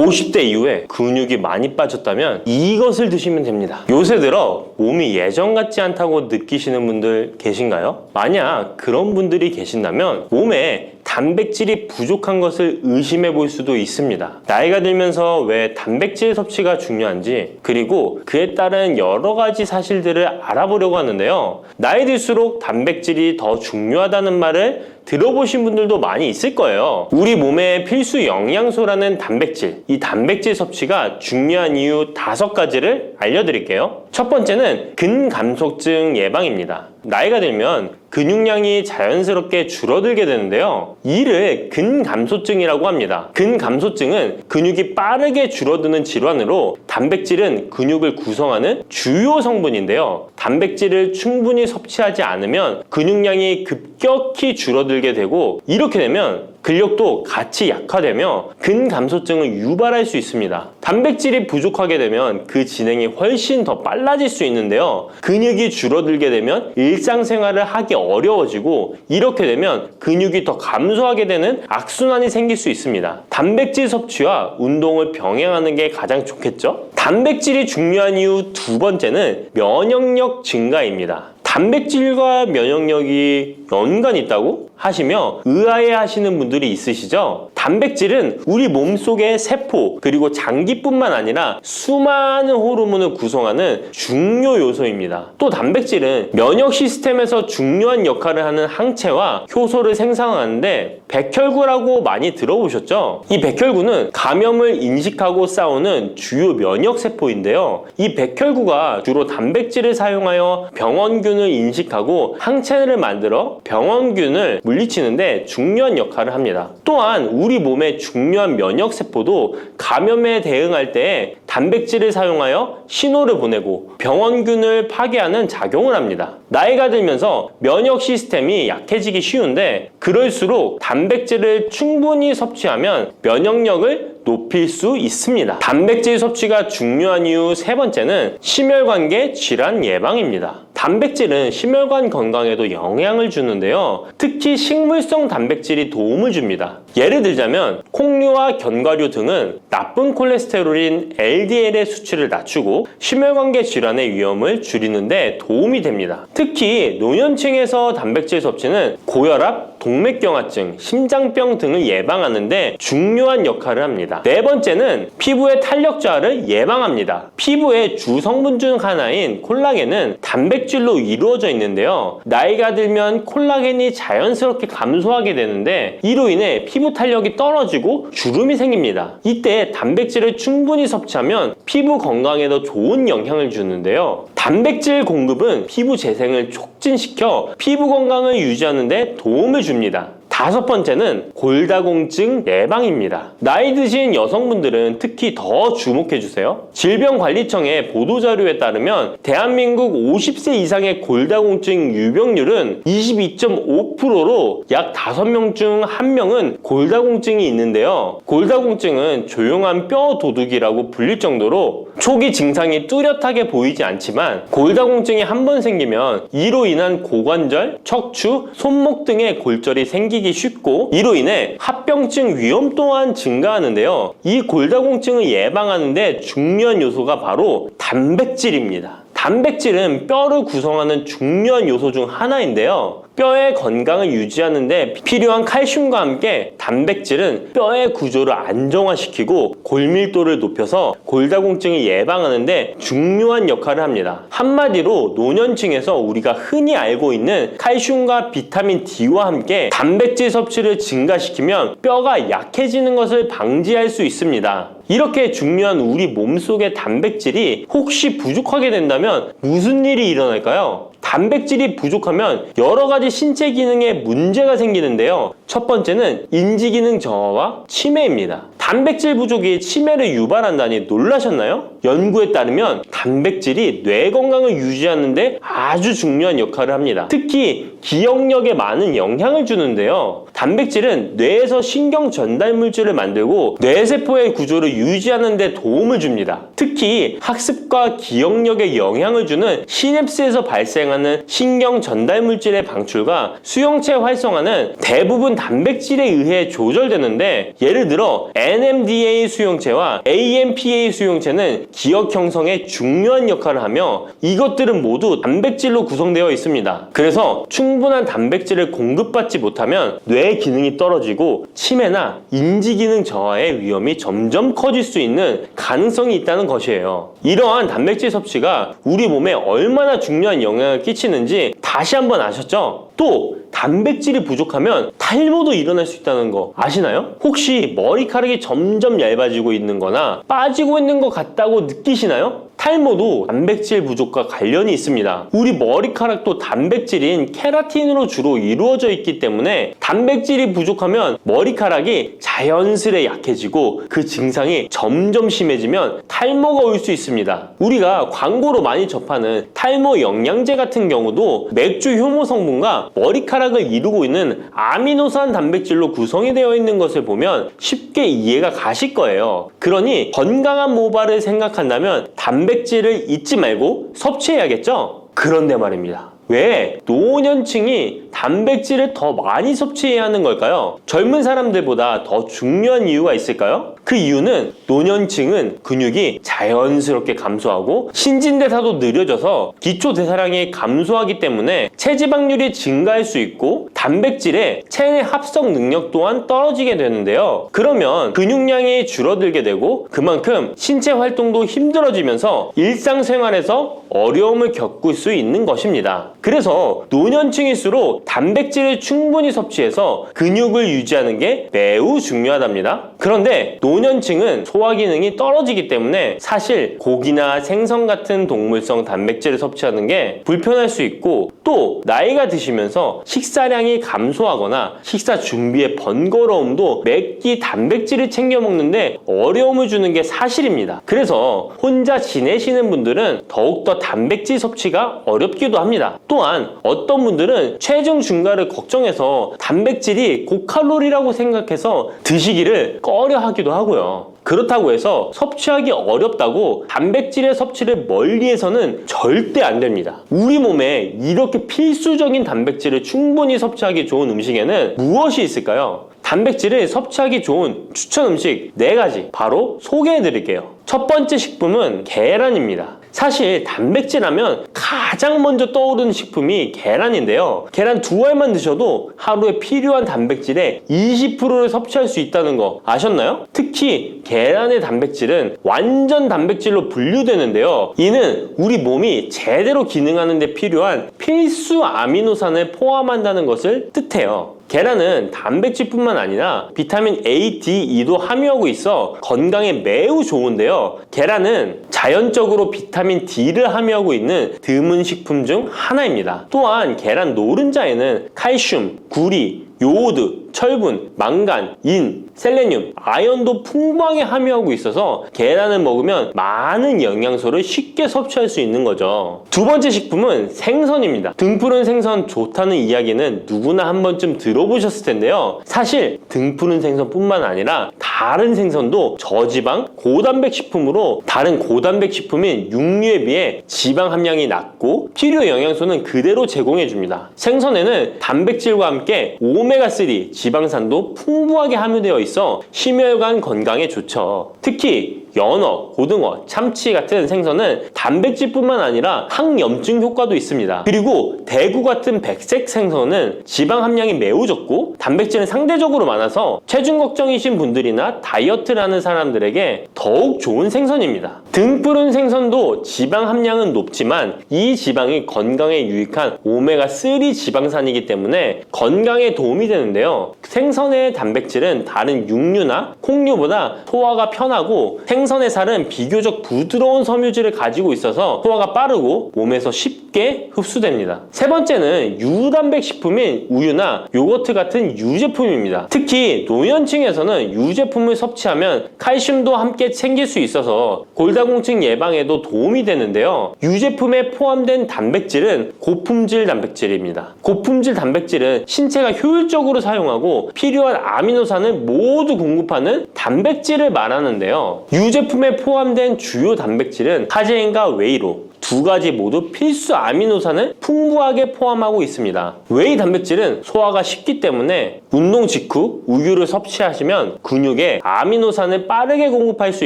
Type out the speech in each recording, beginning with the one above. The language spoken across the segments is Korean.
50대 이후에 근육이 많이 빠졌다면 이것을 드시면 됩니다. 요새 들어 몸이 예전 같지 않다고 느끼시는 분들 계신가요? 만약 그런 분들이 계신다면 몸에 단백질이 부족한 것을 의심해 볼 수도 있습니다. 나이가 들면서 왜 단백질 섭취가 중요한지, 그리고 그에 따른 여러 가지 사실들을 알아보려고 하는데요. 나이 들수록 단백질이 더 중요하다는 말을 들어보신 분들도 많이 있을 거예요. 우리 몸의 필수 영양소라는 단백질, 이 단백질 섭취가 중요한 이유 5가지를 알려드릴게요. 첫 번째는 근감소증 예방입니다. 나이가 들면 근육량이 자연스럽게 줄어들게 되는데요. 이를 근감소증이라고 합니다. 근감소증은 근육이 빠르게 줄어드는 질환으로 단백질은 근육을 구성하는 주요 성분인데요. 단백질을 충분히 섭취하지 않으면 근육량이 급격히 줄어들게 되고, 이렇게 되면 근력도 같이 약화되며 근감소증을 유발할 수 있습니다. 단백질이 부족하게 되면 그 진행이 훨씬 더 빨라질 수 있는데요. 근육이 줄어들게 되면 일상생활을 하기 어려워지고, 이렇게 되면 근육이 더 감소하게 되는 악순환이 생길 수 있습니다. 단백질 섭취와 운동을 병행하는 게 가장 좋겠죠? 단백질이 중요한 이유 2번째는 면역력 증가입니다. 단백질과 면역력이 연관이 있다고 하시며 의아해 하시는 분들이 있으시죠? 단백질은 우리 몸속의 세포 그리고 장기뿐만 아니라 수많은 호르몬을 구성하는 중요 요소입니다. 또 단백질은 면역 시스템에서 중요한 역할을 하는 항체와 효소를 생성하는데 백혈구라고 많이 들어보셨죠? 이 백혈구는 감염을 인식하고 싸우는 주요 면역 세포인데요. 이 백혈구가 주로 단백질을 사용하여 병원균을 인식하고 항체를 만들어 병원균을 물리치는데 중요한 역할을 합니다. 또한 우리 몸의 중요한 면역 세포도 감염에 대응할 때 단백질을 사용하여 신호를 보내고 병원균을 파괴하는 작용을 합니다. 나이가 들면서 면역 시스템이 약해지기 쉬운데, 그럴수록 단백질을 충분히 섭취하면 면역력을 높일 수 있습니다. 단백질 섭취가 중요한 이유 3번째는 심혈관계 질환 예방입니다. 단백질은 심혈관 건강에도 영향을 주는데요. 특히 식물성 단백질이 도움을 줍니다. 예를 들자면 콩류와 견과류 등은 나쁜 콜레스테롤인 LDL의 수치를 낮추고 심혈관계 질환의 위험을 줄이는데 도움이 됩니다. 특히 노년층에서 단백질 섭취는 고혈압, 동맥경화증, 심장병 등을 예방하는 데 중요한 역할을 합니다. 4번째는 피부의 탄력 저하를 예방합니다. 피부의 주 성분 중 하나인 콜라겐은 단백질로 이루어져 있는데요. 나이가 들면 콜라겐이 자연스럽게 감소하게 되는데, 이로 인해 피부 탄력이 떨어지고 주름이 생깁니다. 이때 단백질을 충분히 섭취하면 피부 건강에도 좋은 영향을 주는데요. 단백질 공급은 피부 재생을 촉진시켜 피부 건강을 유지하는 데 도움을 줍니다. 5번째는 골다공증 예방입니다. 나이 드신 여성분들은 특히 더 주목해주세요. 질병관리청의 보도자료에 따르면 대한민국 50세 이상의 골다공증 유병률은 22.5%로 약 5명 중 1명은 골다공증이 있는데요. 골다공증은 조용한 뼈 도둑이라고 불릴 정도로 초기 증상이 뚜렷하게 보이지 않지만, 골다공증이 한 번 생기면 이로 인한 고관절, 척추, 손목 등의 골절이 생기기 쉽고, 이로 인해 합병증 위험 또한 증가하는데요. 이 골다공증을 예방하는 데 중요한 요소가 바로 단백질입니다. 단백질은 뼈를 구성하는 중요한 요소 중 하나인데요. 뼈의 건강을 유지하는 데 필요한 칼슘과 함께 단백질은 뼈의 구조를 안정화시키고 골밀도를 높여서 골다공증을 예방하는 데 중요한 역할을 합니다. 한마디로 노년층에서 우리가 흔히 알고 있는 칼슘과 비타민 D와 함께 단백질 섭취를 증가시키면 뼈가 약해지는 것을 방지할 수 있습니다. 이렇게 중요한 우리 몸속의 단백질이 혹시 부족하게 된다면 무슨 일이 일어날까요? 단백질이 부족하면 여러 가지 신체 기능에 문제가 생기는데요. 첫 번째는 인지기능 저하와 치매입니다. 단백질 부족이 치매를 유발한다니 놀라셨나요? 연구에 따르면 단백질이 뇌 건강을 유지하는 데 아주 중요한 역할을 합니다. 특히 기억력에 많은 영향을 주는데요. 단백질은 뇌에서 신경 전달 물질을 만들고 뇌세포의 구조를 유지하는 데 도움을 줍니다. 특히 학습과 기억력에 영향을 주는 시냅스에서 발생하는 신경 전달 물질의 방출과 수용체 활성화는 대부분 단백질에 의해 조절되는데, 예를 들어 NMDA 수용체와 AMPA 수용체는 기억 형성에 중요한 역할을 하며 이것들은 모두 단백질로 구성되어 있습니다. 그래서 충분한 단백질을 공급받지 못하면 뇌 기능이 떨어지고 치매나 인지 기능 저하의 위험이 점점 커질 수 있는 가능성이 있다는 것이에요. 이러한 단백질 섭취가 우리 몸에 얼마나 중요한 영향을 끼치는지 다시 한번 아셨죠? 또 단백질이 부족하면 탈모도 일어날 수 있다는 거 아시나요? 혹시 머리카락이 점점 얇아지고 있는 거나 빠지고 있는 것 같다고 느끼시나요? 탈모도 단백질 부족과 관련이 있습니다. 우리 머리카락도 단백질인 케라틴으로 주로 이루어져 있기 때문에 단백질이 부족하면 머리카락이 자연스레 약해지고 그 증상이 점점 심해지면 탈모가 올 수 있습니다. 우리가 광고로 많이 접하는 탈모 영양제 같은 경우도 맥주 효모 성분과 머리카락을 이루고 있는 아미노산 단백질로 구성이 되어 있는 것을 보면 쉽게 이해가 가실 거예요. 그러니 건강한 모발을 생각한다면 단백질을 잊지 말고 섭취해야겠죠? 그런데 말입니다. 왜 노년층이 단백질을 더 많이 섭취해야 하는 걸까요? 젊은 사람들보다 더 중요한 이유가 있을까요? 그 이유는 노년층은 근육이 자연스럽게 감소하고 신진대사도 느려져서 기초대사량이 감소하기 때문에 체지방률이 증가할 수 있고 단백질의 체내 합성 능력 또한 떨어지게 되는데요. 그러면 근육량이 줄어들게 되고 그만큼 신체 활동도 힘들어지면서 일상생활에서 어려움을 겪을 수 있는 것입니다. 그래서 노년층일수록 단백질을 충분히 섭취해서 근육을 유지하는 게 매우 중요하답니다. 그런데 노년층은 소화 기능이 떨어지기 때문에 사실 고기나 생선 같은 동물성 단백질을 섭취하는 게 불편할 수 있고 또 나이가 드시면서 식사량이 감소하거나 식사 준비의 번거로움도 매 끼 단백질을 챙겨 먹는데 어려움을 주는 게 사실입니다. 그래서 혼자 지내시는 분들은 더욱더 단백질 섭취가 어렵기도 합니다. 또한 어떤 분들은 체중 증가를 걱정해서 단백질이 고칼로리라고 생각해서 드시기를 꺼려 하기도 하고요. 그렇다고 해서 섭취하기 어렵다고 단백질의 섭취를 멀리해서는 절대 안 됩니다. 우리 몸에 이렇게 필수적인 단백질을 충분히 섭취하기 좋은 음식에는 무엇이 있을까요? 단백질을 섭취하기 좋은 추천 음식 4가지 바로 소개해 드릴게요. 첫 번째 식품은 계란입니다. 사실 단백질 하면 가장 먼저 떠오르는 식품이 계란인데요. 계란 2알만 드셔도 하루에 필요한 단백질의 20%를 섭취할 수 있다는 거 아셨나요? 특히 계란의 단백질은 완전 단백질로 분류되는데요. 이는 우리 몸이 제대로 기능하는 데 필요한 필수 아미노산을 포함한다는 것을 뜻해요. 계란은 단백질뿐만 아니라 비타민 A, D, E도 함유하고 있어 건강에 매우 좋은데요. 계란은 자연적으로 비타민 D를 함유하고 있는 드문 식품 중 하나입니다. 또한 계란 노른자에는 칼슘, 구리, 요오드, 철분, 망간, 인, 셀레늄, 아연도 풍부하게 함유하고 있어서 계란을 먹으면 많은 영양소를 쉽게 섭취할 수 있는 거죠. 두 번째 식품은 생선입니다. 등푸른 생선 좋다는 이야기는 누구나 한 번쯤 들어보셨을 텐데요. 사실 등푸른 생선뿐만 아니라 다른 생선도 저지방, 고단백 식품으로 다른 고단백 식품인 육류에 비해 지방 함량이 낮고 필요 영양소는 그대로 제공해줍니다. 생선에는 단백질과 함께 오메가3 지방산도 풍부하게 함유되어 있어 심혈관 건강에 좋죠. 특히 연어, 고등어, 참치 같은 생선은 단백질뿐만 아니라 항염증 효과도 있습니다. 그리고 대구 같은 백색 생선은 지방 함량이 매우 적고 단백질은 상대적으로 많아서 체중 걱정이신 분들이나 다이어트를 하는 사람들에게 더욱 좋은 생선입니다. 등푸른 생선도 지방 함량은 높지만 이 지방이 건강에 유익한 오메가3 지방산이기 때문에 건강에 도움이 되는데요. 생선의 단백질은 다른 육류나 콩류보다 소화가 편하고 생선의 살은 비교적 부드러운 섬유질을 가지고 있어서 소화가 빠르고 몸에서 쉽게 흡수됩니다. 세 번째는 유단백 식품인 우유나 요거트 같은 유제품입니다. 특히 노년층에서는 유제품을 섭취하면 칼슘도 함께 챙길 수 있어서 골다공증 예방에도 도움이 되는데요. 유제품에 포함된 단백질은 고품질 단백질입니다. 고품질 단백질은 신체가 효율적으로 사용하고 필요한 아미노산을 모두 공급하는 단백질을 말하는데요. 유제품에 포함된 주요 단백질은 카제인과 웨이로 2가지 모두 필수 아미노산을 풍부하게 포함하고 있습니다. 웨이 단백질은 소화가 쉽기 때문에 운동 직후 우유를 섭취하시면 근육에 아미노산을 빠르게 공급할 수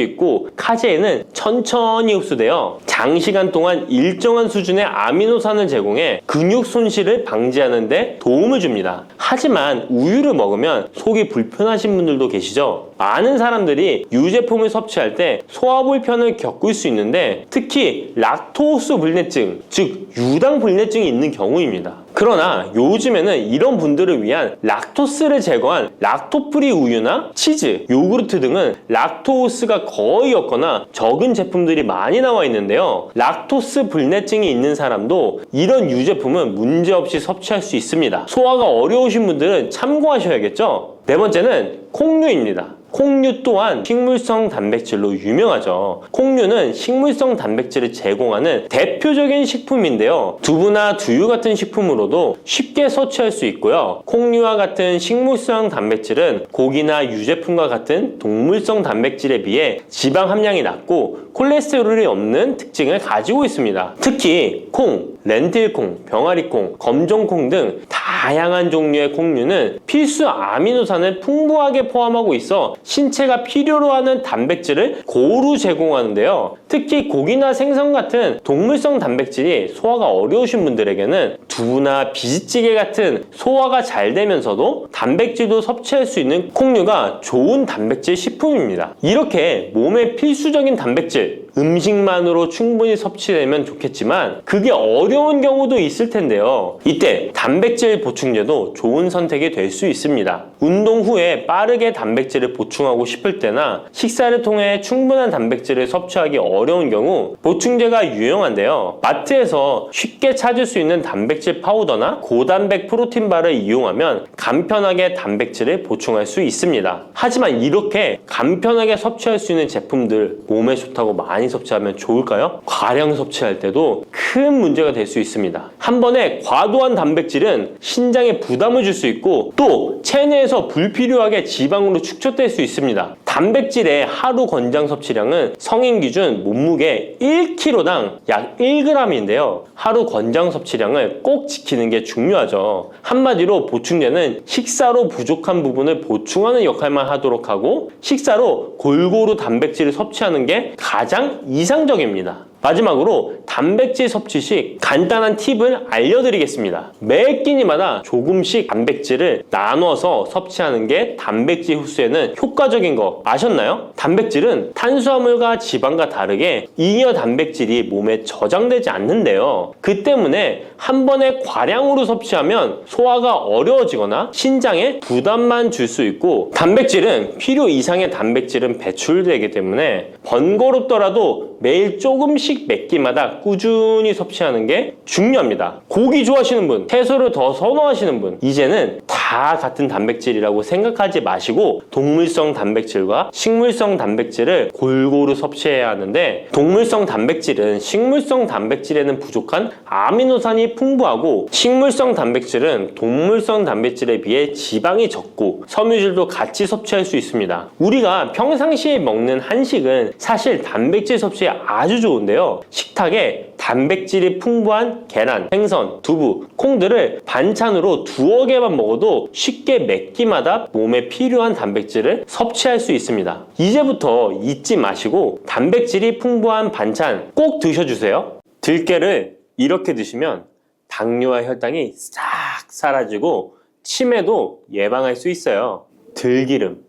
있고 카제인은 천천히 흡수되어 장시간 동안 일정한 수준의 아미노산을 제공해 근육 손실을 방지하는 데 도움을 줍니다. 하지만 우유를 먹으면 속이 불편하신 분들도 계시죠? 많은 사람들이 유제품을 섭취할 때 소화 불편을 겪을 수 있는데 특히 락토스 불내증, 즉 유당 불내증이 있는 경우입니다. 그러나 요즘에는 이런 분들을 위한 락토스를 제거한 락토프리 우유나 치즈, 요구르트 등은 락토스가 거의 없거나 적은 제품들이 많이 나와 있는데요. 락토스 불내증이 있는 사람도 이런 유제품은 문제없이 섭취할 수 있습니다. 소화가 어려우신 분들은 참고하셔야겠죠? 네 번째는 콩류입니다. 콩류 또한 식물성 단백질로 유명하죠. 콩류는 식물성 단백질을 제공하는 대표적인 식품인데요. 두부나 두유 같은 식품으로도 쉽게 섭취할 수 있고요. 콩류와 같은 식물성 단백질은 고기나 유제품과 같은 동물성 단백질에 비해 지방 함량이 낮고 콜레스테롤이 없는 특징을 가지고 있습니다. 특히 콩, 렌틸콩, 병아리콩, 검정콩 등 다양한 종류의 콩류는 필수 아미노산을 풍부하게 포함하고 있어 신체가 필요로 하는 단백질을 고루 제공하는데요. 특히 고기나 생선 같은 동물성 단백질이 소화가 어려우신 분들에게는 두부나 비지찌개 같은 소화가 잘 되면서도 단백질도 섭취할 수 있는 콩류가 좋은 단백질 식품입니다. 이렇게 몸에 필수적인 단백질, 음식만으로 충분히 섭취되면 좋겠지만 그게 어려운 경우도 있을 텐데요. 이때 단백질 보충제도 좋은 선택이 될 수 있습니다. 운동 후에 빠르게 단백질을 보충하고 싶을 때나 식사를 통해 충분한 단백질을 섭취하기 어려운 경우 보충제가 유용한데요. 마트에서 쉽게 찾을 수 있는 단백질 파우더나 고단백 프로틴바를 이용하면 간편하게 단백질을 보충할 수 있습니다. 하지만 이렇게 간편하게 섭취할 수 있는 제품들 몸에 좋다고 많이 섭취하면 좋을까요? 과량 섭취할 때도 큰 문제가 될 수 있습니다. 한 번에 과도한 단백질은 신장에 부담을 줄 수 있고 또 체내에서 불필요하게 지방으로 축적될 수 있습니다. 단백질의 하루 권장 섭취량은 성인 기준 몸무게 1kg당 약 1g인데요. 하루 권장 섭취량을 꼭 지키는 게 중요하죠. 한마디로 보충제는 식사로 부족한 부분을 보충하는 역할만 하도록 하고 식사로 골고루 단백질을 섭취하는 게 가장 이상적입니다. 마지막으로 단백질 섭취 시 간단한 팁을 알려드리겠습니다. 매 끼니마다 조금씩 단백질을 나눠서 섭취하는 게 단백질 흡수에는 효과적인 거 아셨나요? 단백질은 탄수화물과 지방과 다르게 잉여 단백질이 몸에 저장되지 않는데요. 그 때문에 한 번에 과량으로 섭취하면 소화가 어려워지거나 신장에 부담만 줄 수 있고 단백질은 필요 이상의 단백질은 배출되기 때문에 번거롭더라도 매일 조금씩 몇 끼마다 꾸준히 섭취하는 게 중요합니다. 고기 좋아하시는 분, 채소를 더 선호하시는 분, 이제는 다 같은 단백질이라고 생각하지 마시고 동물성 단백질과 식물성 단백질을 골고루 섭취해야 하는데 동물성 단백질은 식물성 단백질에는 부족한 아미노산이 풍부하고 식물성 단백질은 동물성 단백질에 비해 지방이 적고 섬유질도 같이 섭취할 수 있습니다. 우리가 평상시에 먹는 한식은 사실 단백질 섭취에 아주 좋은데요. 식탁에 단백질이 풍부한 계란, 생선, 두부, 콩들을 반찬으로 두어 개만 먹어도 쉽게 몇 끼마다 몸에 필요한 단백질을 섭취할 수 있습니다. 이제부터 잊지 마시고 단백질이 풍부한 반찬 꼭 드셔주세요. 들깨를 이렇게 드시면 당뇨와 혈당이 싹 사라지고 치매도 예방할 수 있어요. 들기름,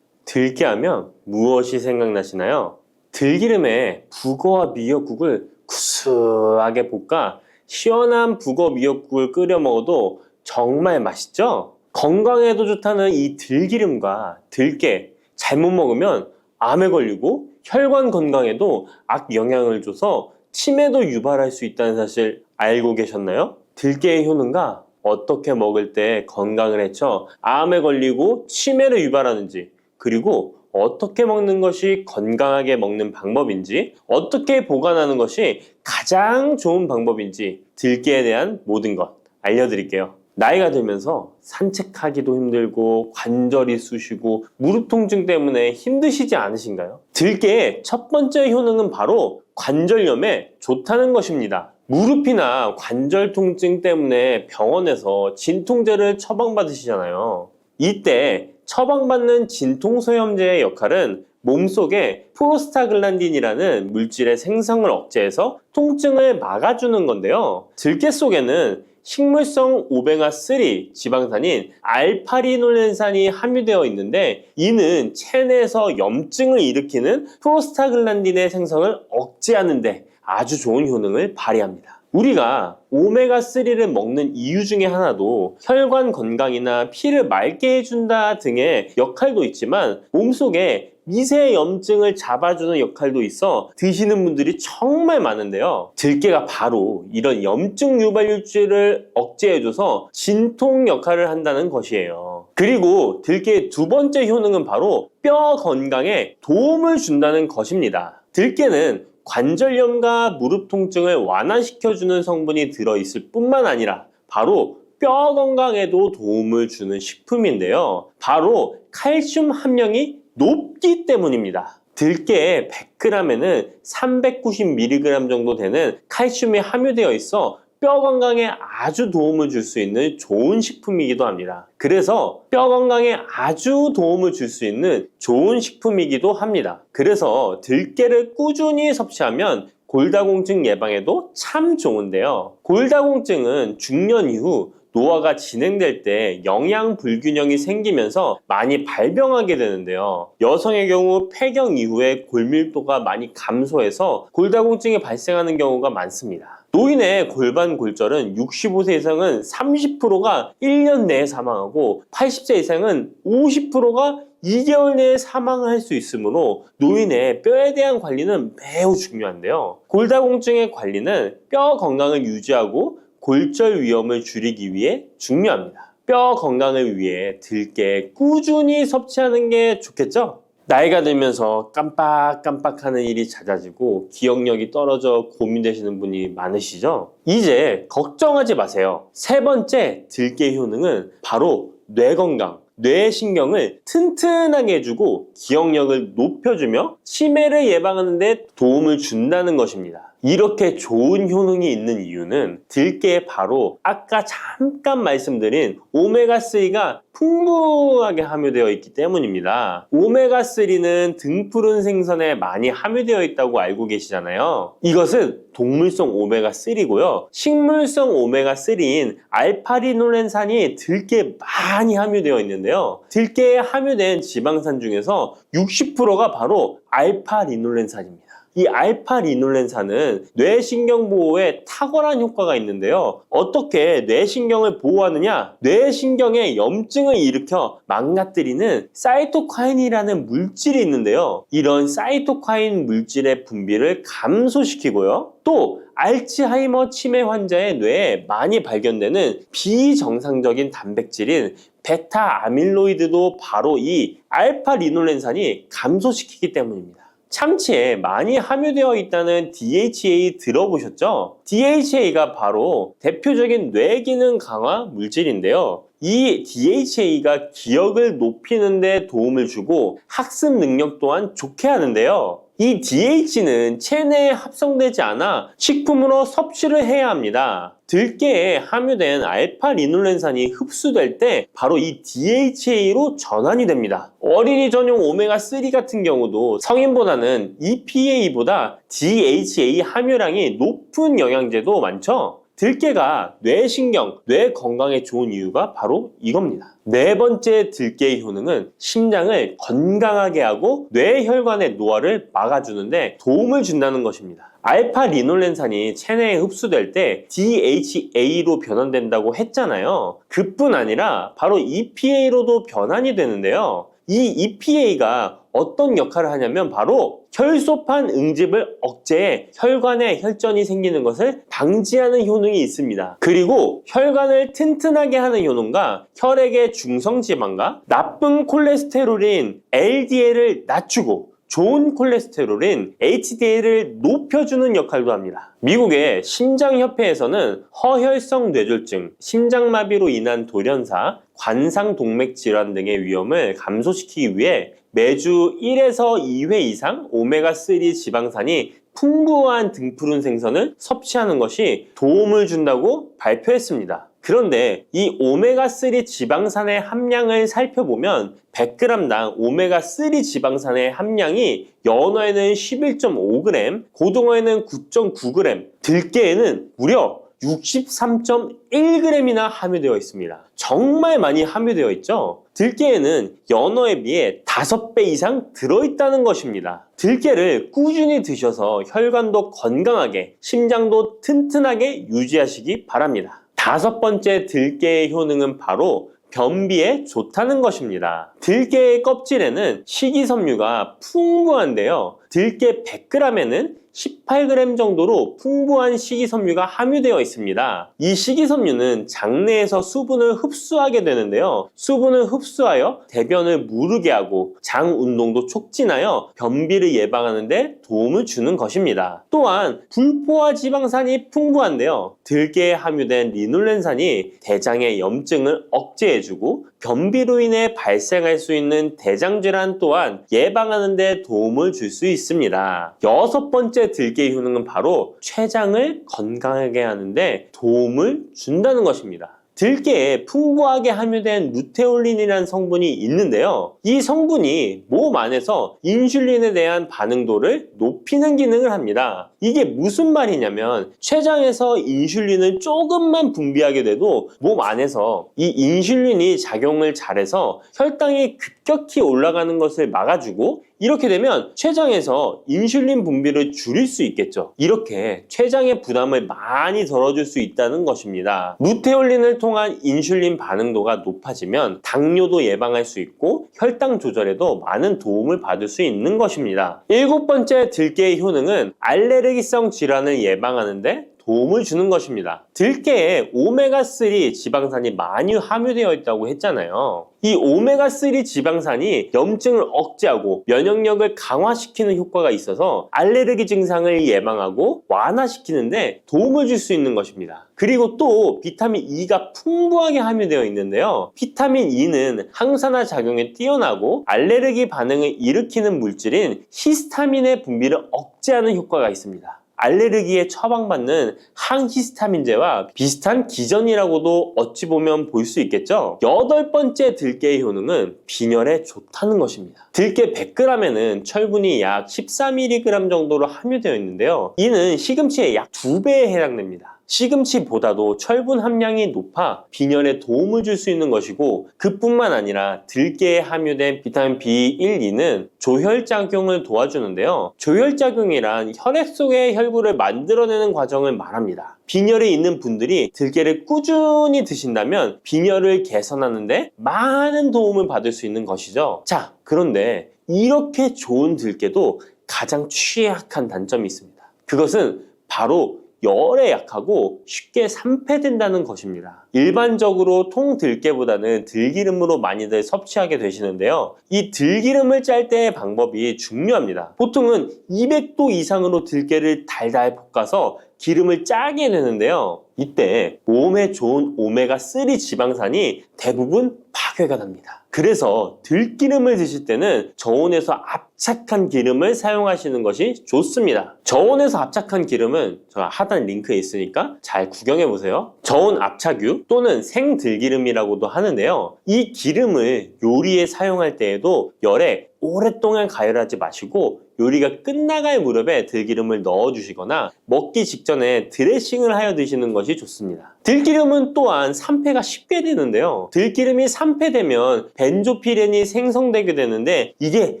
들깨하면 무엇이 생각나시나요? 들기름에 북어와 미역국을 구수하게 볶아 시원한 북어 미역국을 끓여 먹어도 정말 맛있죠? 건강에도 좋다는 이 들기름과 들깨 잘못 먹으면 암에 걸리고 혈관 건강에도 악영향을 줘서 치매도 유발할 수 있다는 사실 알고 계셨나요? 들깨의 효능과 어떻게 먹을 때 건강을 해쳐 암에 걸리고 치매를 유발하는지 그리고 어떻게 먹는 것이 건강하게 먹는 방법인지 어떻게 보관하는 것이 가장 좋은 방법인지 들깨에 대한 모든 것 알려드릴게요. 나이가 들면서 산책하기도 힘들고 관절이 쑤시고 무릎 통증 때문에 힘드시지 않으신가요? 들깨의 첫 번째 효능은 바로 관절염에 좋다는 것입니다. 무릎이나 관절 통증 때문에 병원에서 진통제를 처방받으시잖아요. 이때 처방받는 진통소염제의 역할은 몸속에 프로스타글란딘이라는 물질의 생성을 억제해서 통증을 막아주는 건데요. 들깨 속에는 식물성 오메가3 지방산인 알파리놀렌산이 함유되어 있는데, 이는 체내에서 염증을 일으키는 프로스타글란딘의 생성을 억제하는 데 아주 좋은 효능을 발휘합니다. 우리가 오메가3를 먹는 이유 중에 하나도 혈관 건강이나 피를 맑게 해준다 등의 역할도 있지만, 몸속에 미세 염증을 잡아주는 역할도 있어 드시는 분들이 정말 많은데요. 들깨가 바로 이런 염증 유발물질을 억제해줘서 진통 역할을 한다는 것이에요. 그리고 들깨의 두 번째 효능은 바로 뼈 건강에 도움을 준다는 것입니다. 들깨는 관절염과 무릎 통증을 완화시켜주는 성분이 들어있을 뿐만 아니라 바로 뼈 건강에도 도움을 주는 식품인데요. 바로 칼슘 함량이 높기 때문입니다. 들깨의 100g에는 390mg 정도 되는 칼슘이 함유되어 있어 뼈 건강에 아주 도움을 줄 수 있는 좋은 식품이기도 합니다. 그래서 뼈 건강에 아주 도움을 줄 수 있는 좋은 식품이기도 합니다. 그래서 들깨를 꾸준히 섭취하면 골다공증 예방에도 참 좋은데요. 골다공증은 중년 이후 노화가 진행될 때 영양 불균형이 생기면서 많이 발병하게 되는데요. 여성의 경우 폐경 이후에 골밀도가 많이 감소해서 골다공증이 발생하는 경우가 많습니다. 노인의 골반 골절은 65세 이상은 30%가 1년 내에 사망하고 80세 이상은 50%가 2개월 내에 사망할 수 있으므로 노인의 뼈에 대한 관리는 매우 중요한데요. 골다공증의 관리는 뼈 건강을 유지하고 골절 위험을 줄이기 위해 중요합니다. 뼈 건강을 위해 들깨 꾸준히 섭취하는 게 좋겠죠? 나이가 들면서 깜빡깜빡하는 일이 잦아지고 기억력이 떨어져 고민되시는 분이 많으시죠? 이제 걱정하지 마세요. 세 번째 들깨 효능은 바로 뇌 건강, 뇌신경을 튼튼하게 해주고 기억력을 높여주며 치매를 예방하는 데 도움을 준다는 것입니다. 이렇게 좋은 효능이 있는 이유는 들깨에 바로 아까 잠깐 말씀드린 오메가3가 풍부하게 함유되어 있기 때문입니다. 오메가3는 등푸른 생선에 많이 함유되어 있다고 알고 계시잖아요. 이것은 동물성 오메가3고요. 식물성 오메가3인 알파리놀렌산이 들깨에 많이 함유되어 있는데요. 들깨에 함유된 지방산 중에서 60%가 바로 알파리놀렌산입니다. 이 알파리놀렌산은 뇌신경 보호에 탁월한 효과가 있는데요. 어떻게 뇌신경을 보호하느냐? 뇌신경에 염증을 일으켜 망가뜨리는 사이토카인이라는 물질이 있는데요. 이런 사이토카인 물질의 분비를 감소시키고요. 또 알츠하이머 치매 환자의 뇌에 많이 발견되는 비정상적인 단백질인 베타 아밀로이드도 바로 이 알파리놀렌산이 감소시키기 때문입니다. 참치에 많이 함유되어 있다는 DHA 들어보셨죠? DHA가 바로 대표적인 뇌기능 강화 물질인데요. 이 DHA가 기억을 높이는 데 도움을 주고 학습 능력 또한 좋게 하는데요. 이 DH는 체내에 합성되지 않아 식품으로 섭취를 해야 합니다. 들깨에 함유된 알파리놀렌산이 흡수될 때 바로 이 DHA로 전환이 됩니다. 어린이 전용 오메가3 같은 경우도 성인보다는 EPA보다 DHA 함유량이 높은 영양제도 많죠? 들깨가 뇌신경, 뇌 건강에 좋은 이유가 바로 이겁니다. 네 번째 들깨의 효능은 심장을 건강하게 하고 뇌혈관의 노화를 막아주는데 도움을 준다는 것입니다. 알파리놀렌산이 체내에 흡수될 때 DHA로 변환된다고 했잖아요. 그뿐 아니라 바로 EPA로도 변환이 되는데요. 이 EPA가 어떤 역할을 하냐면 바로 혈소판 응집을 억제해 혈관에 혈전이 생기는 것을 방지하는 효능이 있습니다. 그리고 혈관을 튼튼하게 하는 효능과 혈액의 중성지방과 나쁜 콜레스테롤인 LDL을 낮추고 좋은 콜레스테롤인 HDL을 높여주는 역할도 합니다. 미국의 심장협회에서는 허혈성 뇌졸중, 심장마비로 인한 돌연사, 관상동맥 질환 등의 위험을 감소시키기 위해 매주 1에서 2회 이상 오메가3 지방산이 풍부한 등푸른 생선을 섭취하는 것이 도움을 준다고 발표했습니다. 그런데 이 오메가3 지방산의 함량을 살펴보면 100g당 오메가3 지방산의 함량이 연어에는 11.5g, 고등어에는 9.9g, 들깨에는 무려 63.1g이나 함유되어 있습니다. 정말 많이 함유되어 있죠? 들깨에는 연어에 비해 5배 이상 들어있다는 것입니다. 들깨를 꾸준히 드셔서 혈관도 건강하게, 심장도 튼튼하게 유지하시기 바랍니다. 5번째 들깨의 효능은 바로 변비에 좋다는 것입니다. 들깨의 껍질에는 식이섬유가 풍부한데요. 들깨 100g에는 18g 정도로 풍부한 식이섬유가 함유되어 있습니다. 이 식이섬유는 장내에서 수분을 흡수하게 되는데요. 수분을 흡수하여 대변을 무르게 하고 장 운동도 촉진하여 변비를 예방하는 데 도움을 주는 것입니다. 또한 불포화 지방산이 풍부한데요. 들깨에 함유된 리놀렌산이 대장의 염증을 억제해주고 변비로 인해 발생할 수 있는 대장질환 또한 예방하는 데 도움을 줄 수 있습니다. 6번째 들깨의 효능은 바로 췌장을 건강하게 하는데 도움을 준다는 것입니다. 들깨에 풍부하게 함유된 루테올린이라는 성분이 있는데요. 이 성분이 몸 안에서 인슐린에 대한 반응도를 높이는 기능을 합니다. 이게 무슨 말이냐면 췌장에서 인슐린을 조금만 분비하게 돼도 몸 안에서 이 인슐린이 작용을 잘해서 혈당이 급격히 올라가는 것을 막아주고 이렇게 되면 췌장에서 인슐린 분비를 줄일 수 있겠죠. 이렇게 췌장의 부담을 많이 덜어줄 수 있다는 것입니다. 루테올린을 통한 인슐린 반응도가 높아지면 당뇨도 예방할 수 있고 혈당 조절에도 많은 도움을 받을 수 있는 것입니다. 7번째 들깨의 효능은 알레르기성 질환을 예방하는데 도움을 주는 것입니다. 들깨에 오메가3 지방산이 많이 함유되어 있다고 했잖아요. 이 오메가3 지방산이 염증을 억제하고 면역력을 강화시키는 효과가 있어서 알레르기 증상을 예방하고 완화시키는데 도움을 줄 수 있는 것입니다. 그리고 또 비타민 E가 풍부하게 함유되어 있는데요. 비타민 E는 항산화 작용에 뛰어나고 알레르기 반응을 일으키는 물질인 히스타민의 분비를 억제하는 효과가 있습니다. 알레르기에 처방받는 항히스타민제와 비슷한 기전이라고도 어찌 보면 볼 수 있겠죠. 8번째 들깨의 효능은 빈혈에 좋다는 것입니다. 들깨 100g에는 철분이 약 14mg 정도로 함유되어 있는데요. 이는 시금치의 약 2배에 해당됩니다. 시금치보다도 철분 함량이 높아 빈혈에 도움을 줄 수 있는 것이고 그뿐만 아니라 들깨에 함유된 비타민 B1, 2는 조혈작용을 도와주는데요. 조혈작용이란 혈액 속의 혈구를 만들어내는 과정을 말합니다. 빈혈이 있는 분들이 들깨를 꾸준히 드신다면 빈혈을 개선하는 데 많은 도움을 받을 수 있는 것이죠. 자, 그런데 이렇게 좋은 들깨도 가장 취약한 단점이 있습니다. 그것은 바로 열에 약하고 쉽게 산패된다는 것입니다. 일반적으로 통들깨보다는 들기름으로 많이들 섭취하게 되시는데요. 이 들기름을 짤 때의 방법이 중요합니다. 보통은 200도 이상으로 들깨를 달달 볶아서 기름을 짜게 되는데요. 이때 몸에 좋은 오메가3 지방산이 대부분 파괴가 됩니다. 그래서 들기름을 드실 때는 저온에서 압착한 기름을 사용하시는 것이 좋습니다. 저온에서 압착한 기름은 제가 하단 링크에 있으니까 잘 구경해 보세요. 저온 압착유 또는 생들기름이라고도 하는데요. 이 기름을 요리에 사용할 때에도 열에 오랫동안 가열하지 마시고 요리가 끝나갈 무렵에 들기름을 넣어주시거나 먹기 직전에 드레싱을 하여 드시는 것이 좋습니다. 들기름은 또한 산패가 쉽게 되는데요. 들기름이 산패되면 벤조피렌이 생성되게 되는데 이게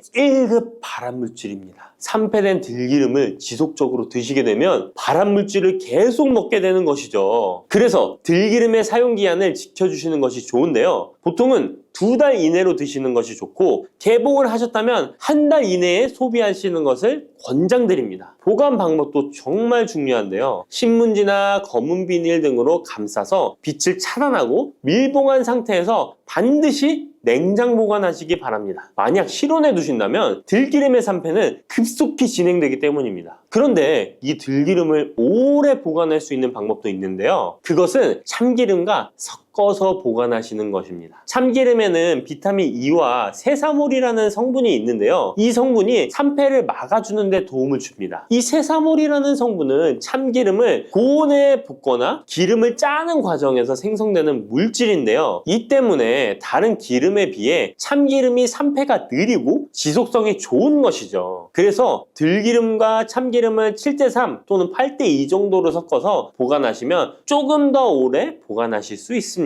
1급 발암물질입니다. 산패된 들기름을 지속적으로 드시게 되면 발암물질을 계속 먹게 되는 것이죠. 그래서 들기름의 사용기한을 지켜주시는 것이 좋은데요. 보통은 2달 이내로 드시는 것이 좋고 개봉을 하셨다면 1달 이내에 소비하시는 것을 권장드립니다. 보관 방법도 정말 중요한데요. 신문지나 검은 비닐 등으로 감싸서 빛을 차단하고 밀봉한 상태에서 반드시 냉장 보관하시기 바랍니다. 만약 실온에 두신다면 들기름의 산패는 급속히 진행되기 때문입니다. 그런데 이 들기름을 오래 보관할 수 있는 방법도 있는데요. 그것은 참기름과 섞어서 보관하시는 것입니다. 참기름에는 비타민 E와 세사몰이라는 성분이 있는데요. 이 성분이 산패를 막아주는 데 도움을 줍니다. 이 세사몰이라는 성분은 참기름을 고온에 볶거나 기름을 짜는 과정에서 생성되는 물질인데요. 이 때문에 다른 기름에 비해 참기름이 산패가 느리고 지속성이 좋은 것이죠. 그래서 들기름과 참기름을 7:3 또는 8:2 정도로 섞어서 보관하시면 조금 더 오래 보관하실 수 있습니다.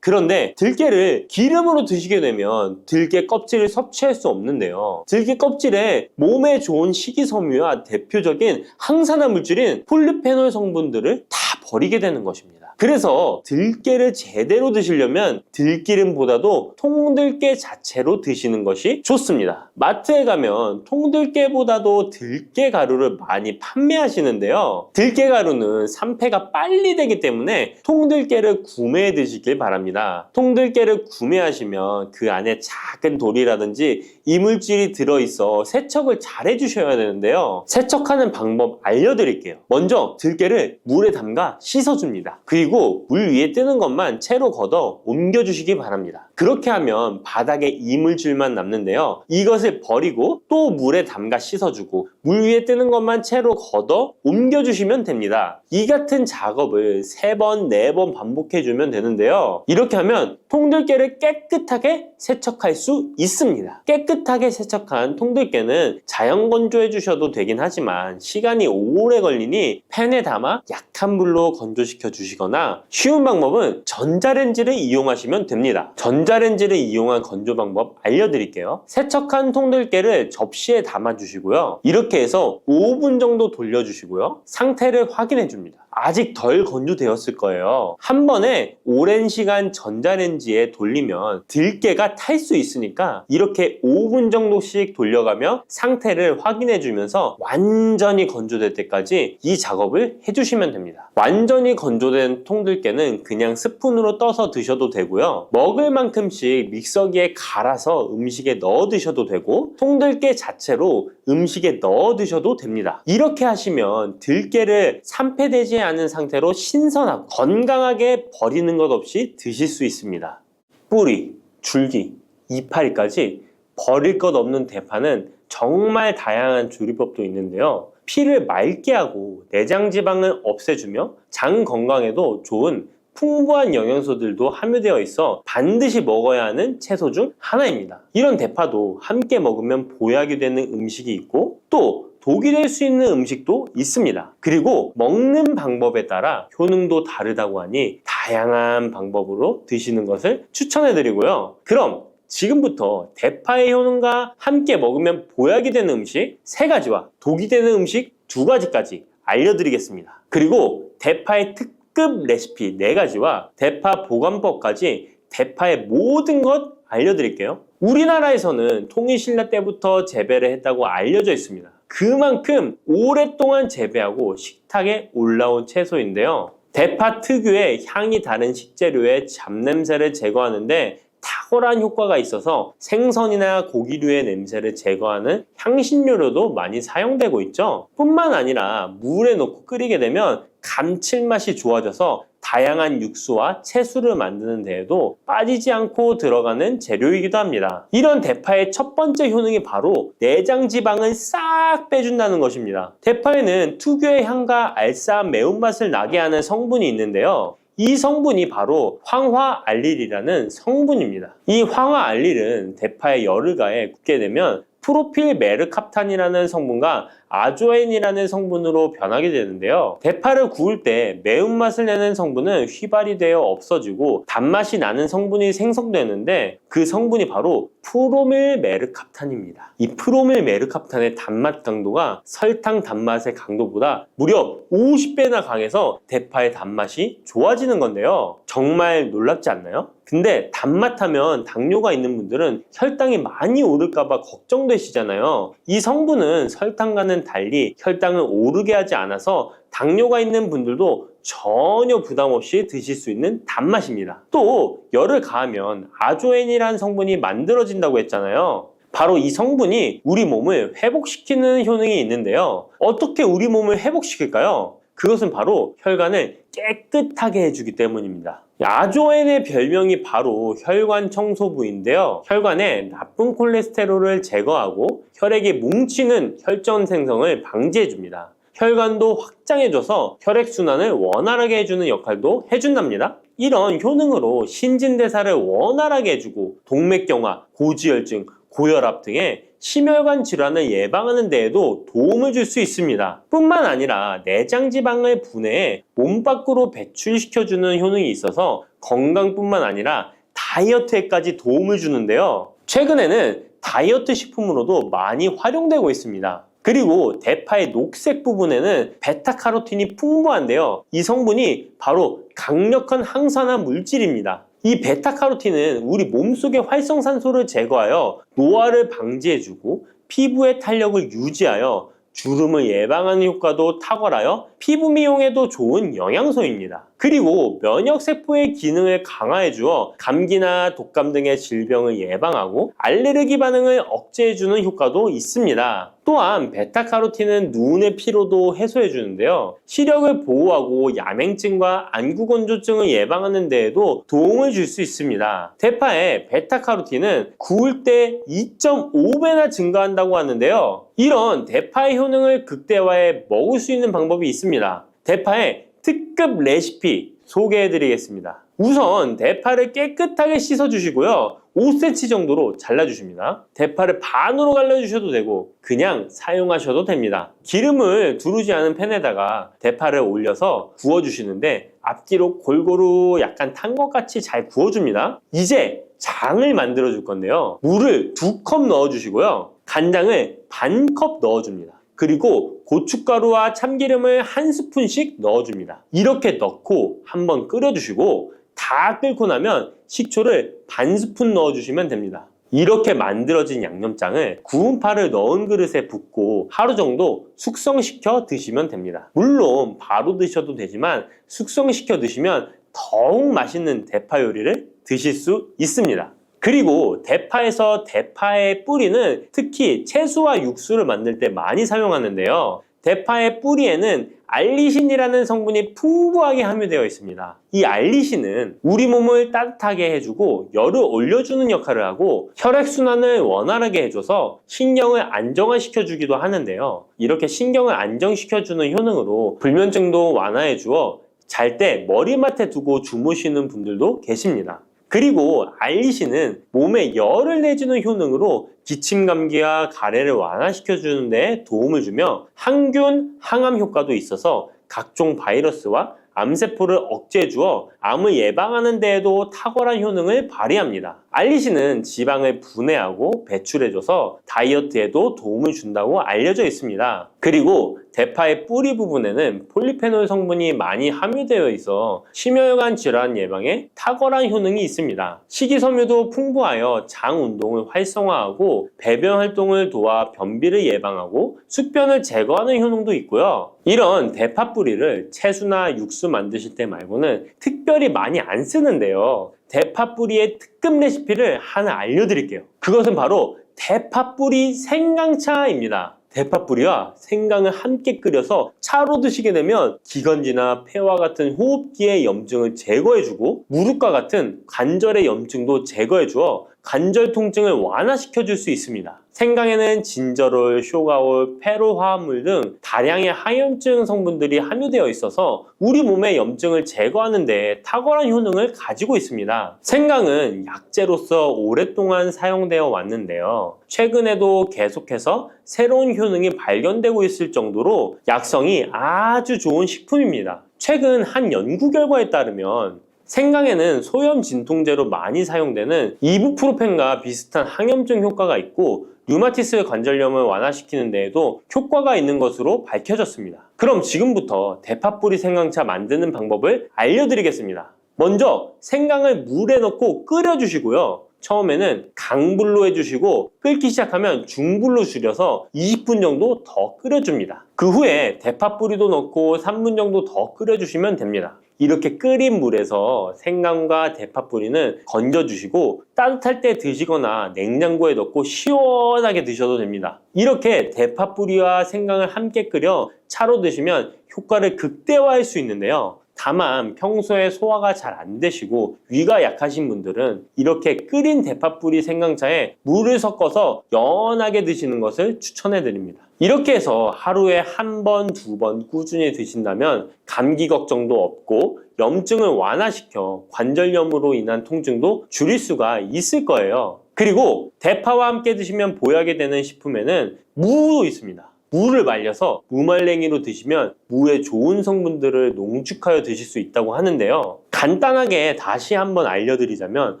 그런데 들깨를 기름으로 드시게 되면 들깨 껍질을 섭취할 수 없는데요. 들깨 껍질에 몸에 좋은 식이섬유와 대표적인 항산화 물질인 폴리페놀 성분들을 다 버리게 되는 것입니다. 그래서 들깨를 제대로 드시려면 들기름보다도 통들깨 자체로 드시는 것이 좋습니다. 마트에 가면 통들깨보다도 들깨 가루를 많이 판매하시는데요. 들깨 가루는 산패가 빨리 되기 때문에 통들깨를 구매해 드시길 바랍니다. 통들깨를 구매하시면 그 안에 작은 돌이라든지 이물질이 들어있어 세척을 잘 해주셔야 되는데요. 세척하는 방법 알려드릴게요. 먼저 들깨를 물에 담가 씻어줍니다. 그리고 물 위에 뜨는 것만 채로 걷어 옮겨주시기 바랍니다. 그렇게 하면 바닥에 이물질만 남는데요. 이것을 버리고 또 물에 담가 씻어주고 물 위에 뜨는 것만 채로 걷어 옮겨주시면 됩니다. 이 같은 작업을 3번, 4번 반복해주면 되는데요. 이렇게 하면 통들깨를 깨끗하게 세척할 수 있습니다. 깨끗하게 세척한 통들깨는 자연 건조해 주셔도 되긴 하지만 시간이 오래 걸리니 팬에 담아 약한 불로 건조시켜 주시거나 쉬운 방법은 전자레인지를 이용하시면 됩니다. 전자레인지를 이용한 건조 방법 알려드릴게요. 세척한 통들깨를 접시에 담아 주시고요. 이렇게 해서 5분 정도 돌려주시고요. 상태를 확인해 줍니다. 아직 덜 건조되었을 거예요. 한 번에 오랜 시간 전자레인지에 돌리면 들깨가 탈 수 있으니까 이렇게 5분 정도씩 돌려가며 상태를 확인해 주면서 완전히 건조될 때까지 이 작업을 해주시면 됩니다. 완전히 건조된 통들깨는 그냥 스푼으로 떠서 드셔도 되고요. 먹을 만큼씩 믹서기에 갈아서 음식에 넣어 드셔도 되고 통들깨 자체로 음식에 넣어 드셔도 됩니다. 이렇게 하시면 들깨를 산패되지 않은 상태로 신선하고 건강하게 버리는 것 없이 드실 수 있습니다. 뿌리, 줄기, 이파리까지 버릴 것 없는 대파는 정말 다양한 조리법도 있는데요. 피를 맑게 하고 내장 지방을 없애주며 장 건강에도 좋은 풍부한 영양소들도 함유되어 있어 반드시 먹어야 하는 채소 중 하나입니다. 이런 대파도 함께 먹으면 보약이 되는 음식이 있고 또 독이 될 수 있는 음식도 있습니다. 그리고 먹는 방법에 따라 효능도 다르다고 하니 다양한 방법으로 드시는 것을 추천해 드리고요. 그럼 지금부터 대파의 효능과 함께 먹으면 보약이 되는 음식 3가지와 독이 되는 음식 2가지까지 알려드리겠습니다. 그리고 대파의 특급 레시피 4가지와 대파 보관법까지 대파의 모든 것 알려드릴게요. 우리나라에서는 통일신라 때부터 재배를 했다고 알려져 있습니다. 그만큼 오랫동안 재배하고 식탁에 올라온 채소인데요. 대파 특유의 향이 다른 식재료의 잡냄새를 제거하는데 탁월한 효과가 있어서 생선이나 고기류의 냄새를 제거하는 향신료로도 많이 사용되고 있죠. 뿐만 아니라 물에 넣고 끓이게 되면 감칠맛이 좋아져서 다양한 육수와 채소를 만드는 데에도 빠지지 않고 들어가는 재료이기도 합니다. 이런 대파의 첫 번째 효능이 바로 내장 지방을 싹 빼준다는 것입니다. 대파에는 특유의 향과 알싸한 매운맛을 나게 하는 성분이 있는데요. 이 성분이 바로 황화알릴이라는 성분입니다. 이 황화알릴은 대파에 열을 가해 굽게 되면 프로필메르캅탄이라는 성분과 아조엔이라는 성분으로 변하게 되는데요. 대파를 구울 때 매운맛을 내는 성분은 휘발이 되어 없어지고 단맛이 나는 성분이 생성되는데 그 성분이 바로 프로밀메르캅탄입니다. 이 프로밀메르캅탄의 단맛 강도가 설탕 단맛의 강도보다 무려 50배나 강해서 대파의 단맛이 좋아지는 건데요. 정말 놀랍지 않나요? 근데 단맛 하면 당뇨가 있는 분들은 혈당이 많이 오를까봐 걱정되시잖아요. 이 성분은 설탕과는 달리 혈당을 오르게 하지 않아서 당뇨가 있는 분들도 전혀 부담 없이 드실 수 있는 단맛입니다. 또 열을 가하면 아조엔이라는 성분이 만들어진다고 했잖아요. 바로 이 성분이 우리 몸을 회복시키는 효능이 있는데요. 어떻게 우리 몸을 회복시킬까요? 그것은 바로 혈관을 깨끗하게 해주기 때문입니다. 아조엔의 별명이 바로 혈관 청소부인데요. 혈관에 나쁜 콜레스테롤을 제거하고 혈액이 뭉치는 혈전 생성을 방지해줍니다. 혈관도 확장해줘서 혈액순환을 원활하게 해주는 역할도 해준답니다. 이런 효능으로 신진대사를 원활하게 해주고 동맥경화, 고지혈증, 고혈압 등의 심혈관 질환을 예방하는 데에도 도움을 줄 수 있습니다. 뿐만 아니라 내장지방을 분해해 몸 밖으로 배출시켜주는 효능이 있어서 건강뿐만 아니라 다이어트에까지 도움을 주는데요. 최근에는 다이어트 식품으로도 많이 활용되고 있습니다. 그리고 대파의 녹색 부분에는 베타카로틴이 풍부한데요. 이 성분이 바로 강력한 항산화 물질입니다. 이 베타카로틴은 우리 몸속의 활성산소를 제거하여 노화를 방지해주고 피부의 탄력을 유지하여 주름을 예방하는 효과도 탁월하여 피부 미용에도 좋은 영양소입니다. 그리고 면역세포의 기능을 강화해주어 감기나 독감 등의 질병을 예방하고 알레르기 반응을 억제해주는 효과도 있습니다. 또한 베타카로틴은 눈의 피로도 해소해주는데요. 시력을 보호하고 야맹증과 안구건조증을 예방하는 데에도 도움을 줄 수 있습니다. 대파의 베타카로틴은 구울 때 2.5배나 증가한다고 하는데요. 이런 대파의 효능을 극대화해 먹을 수 있는 방법이 있습니다. 대파의 특급 레시피 소개해드리겠습니다. 우선 대파를 깨끗하게 씻어주시고요. 5cm 정도로 잘라주십니다. 대파를 반으로 갈라주셔도 되고 그냥 사용하셔도 됩니다. 기름을 두르지 않은 팬에다가 대파를 올려서 구워주시는데 앞뒤로 골고루 약간 탄 것 같이 잘 구워줍니다. 이제 장을 만들어 줄 건데요. 물을 2컵 넣어주시고요. 간장을 반 컵 넣어줍니다. 그리고 고춧가루와 참기름을 1스푼씩 넣어줍니다. 이렇게 넣고 한번 끓여주시고 다 끓고 나면 식초를 반 스푼 넣어주시면 됩니다. 이렇게 만들어진 양념장을 구운 파를 넣은 그릇에 붓고 하루 정도 숙성시켜 드시면 됩니다. 물론 바로 드셔도 되지만 숙성시켜 드시면 더욱 맛있는 대파 요리를 드실 수 있습니다. 그리고 대파에서 대파의 뿌리는 특히 채소와 육수를 만들 때 많이 사용하는데요. 대파의 뿌리에는 알리신이라는 성분이 풍부하게 함유되어 있습니다. 이 알리신은 우리 몸을 따뜻하게 해주고 열을 올려주는 역할을 하고 혈액순환을 원활하게 해줘서 신경을 안정화시켜주기도 하는데요. 이렇게 신경을 안정시켜주는 효능으로 불면증도 완화해주어 잘 때 머리맡에 두고 주무시는 분들도 계십니다. 그리고 알리신은 몸에 열을 내주는 효능으로 기침 감기와 가래를 완화시켜주는 데 도움을 주며 항균, 항암 효과도 있어서 각종 바이러스와 암세포를 억제해주어 암을 예방하는 데에도 탁월한 효능을 발휘합니다. 알리신은 지방을 분해하고 배출해줘서 다이어트에도 도움을 준다고 알려져 있습니다. 그리고 대파의 뿌리 부분에는 폴리페놀 성분이 많이 함유되어 있어 심혈관 질환 예방에 탁월한 효능이 있습니다. 식이섬유도 풍부하여 장 운동을 활성화하고 배변 활동을 도와 변비를 예방하고 숙변을 제거하는 효능도 있고요. 이런 대파 뿌리를 채소나 육수 만드실 때 말고는 특별히 많이 안 쓰는데요. 대파 뿌리의 특급 레시피를 하나 알려드릴게요. 그것은 바로 대파 뿌리 생강차입니다. 대파 뿌리와 생강을 함께 끓여서 차로 드시게 되면 기관지나 폐와 같은 호흡기의 염증을 제거해주고 무릎과 같은 관절의 염증도 제거해주어 관절 통증을 완화시켜줄 수 있습니다. 생강에는 진저롤, 쇼가올, 페로 화합물 등 다량의 항염증 성분들이 함유되어 있어서 우리 몸의 염증을 제거하는 데 탁월한 효능을 가지고 있습니다. 생강은 약재로서 오랫동안 사용되어 왔는데요. 최근에도 계속해서 새로운 효능이 발견되고 있을 정도로 약성이 아주 좋은 식품입니다. 최근 한 연구 결과에 따르면 생강에는 소염 진통제로 많이 사용되는 이부프로펜과 비슷한 항염증 효과가 있고 류마티스 관절염을 완화시키는 데에도 효과가 있는 것으로 밝혀졌습니다. 그럼 지금부터 대파뿌리 생강차 만드는 방법을 알려드리겠습니다. 먼저 생강을 물에 넣고 끓여주시고요. 처음에는 강불로 해주시고 끓기 시작하면 중불로 줄여서 20분 정도 더 끓여줍니다. 그 후에 대파뿌리도 넣고 3분 정도 더 끓여주시면 됩니다. 이렇게 끓인 물에서 생강과 대파뿌리는 건져주시고 따뜻할 때 드시거나 냉장고에 넣고 시원하게 드셔도 됩니다. 이렇게 대파뿌리와 생강을 함께 끓여 차로 드시면 효과를 극대화할 수 있는데요. 다만 평소에 소화가 잘 안 되시고 위가 약하신 분들은 이렇게 끓인 대파뿌리 생강차에 물을 섞어서 연하게 드시는 것을 추천해 드립니다. 이렇게 해서 하루에 한 번, 두 번 꾸준히 드신다면 감기 걱정도 없고 염증을 완화시켜 관절염으로 인한 통증도 줄일 수가 있을 거예요. 그리고 대파와 함께 드시면 보약이 되는 식품에는 무도 있습니다. 무를 말려서 무말랭이로 드시면 무의 좋은 성분들을 농축하여 드실 수 있다고 하는데요. 간단하게 다시 한번 알려드리자면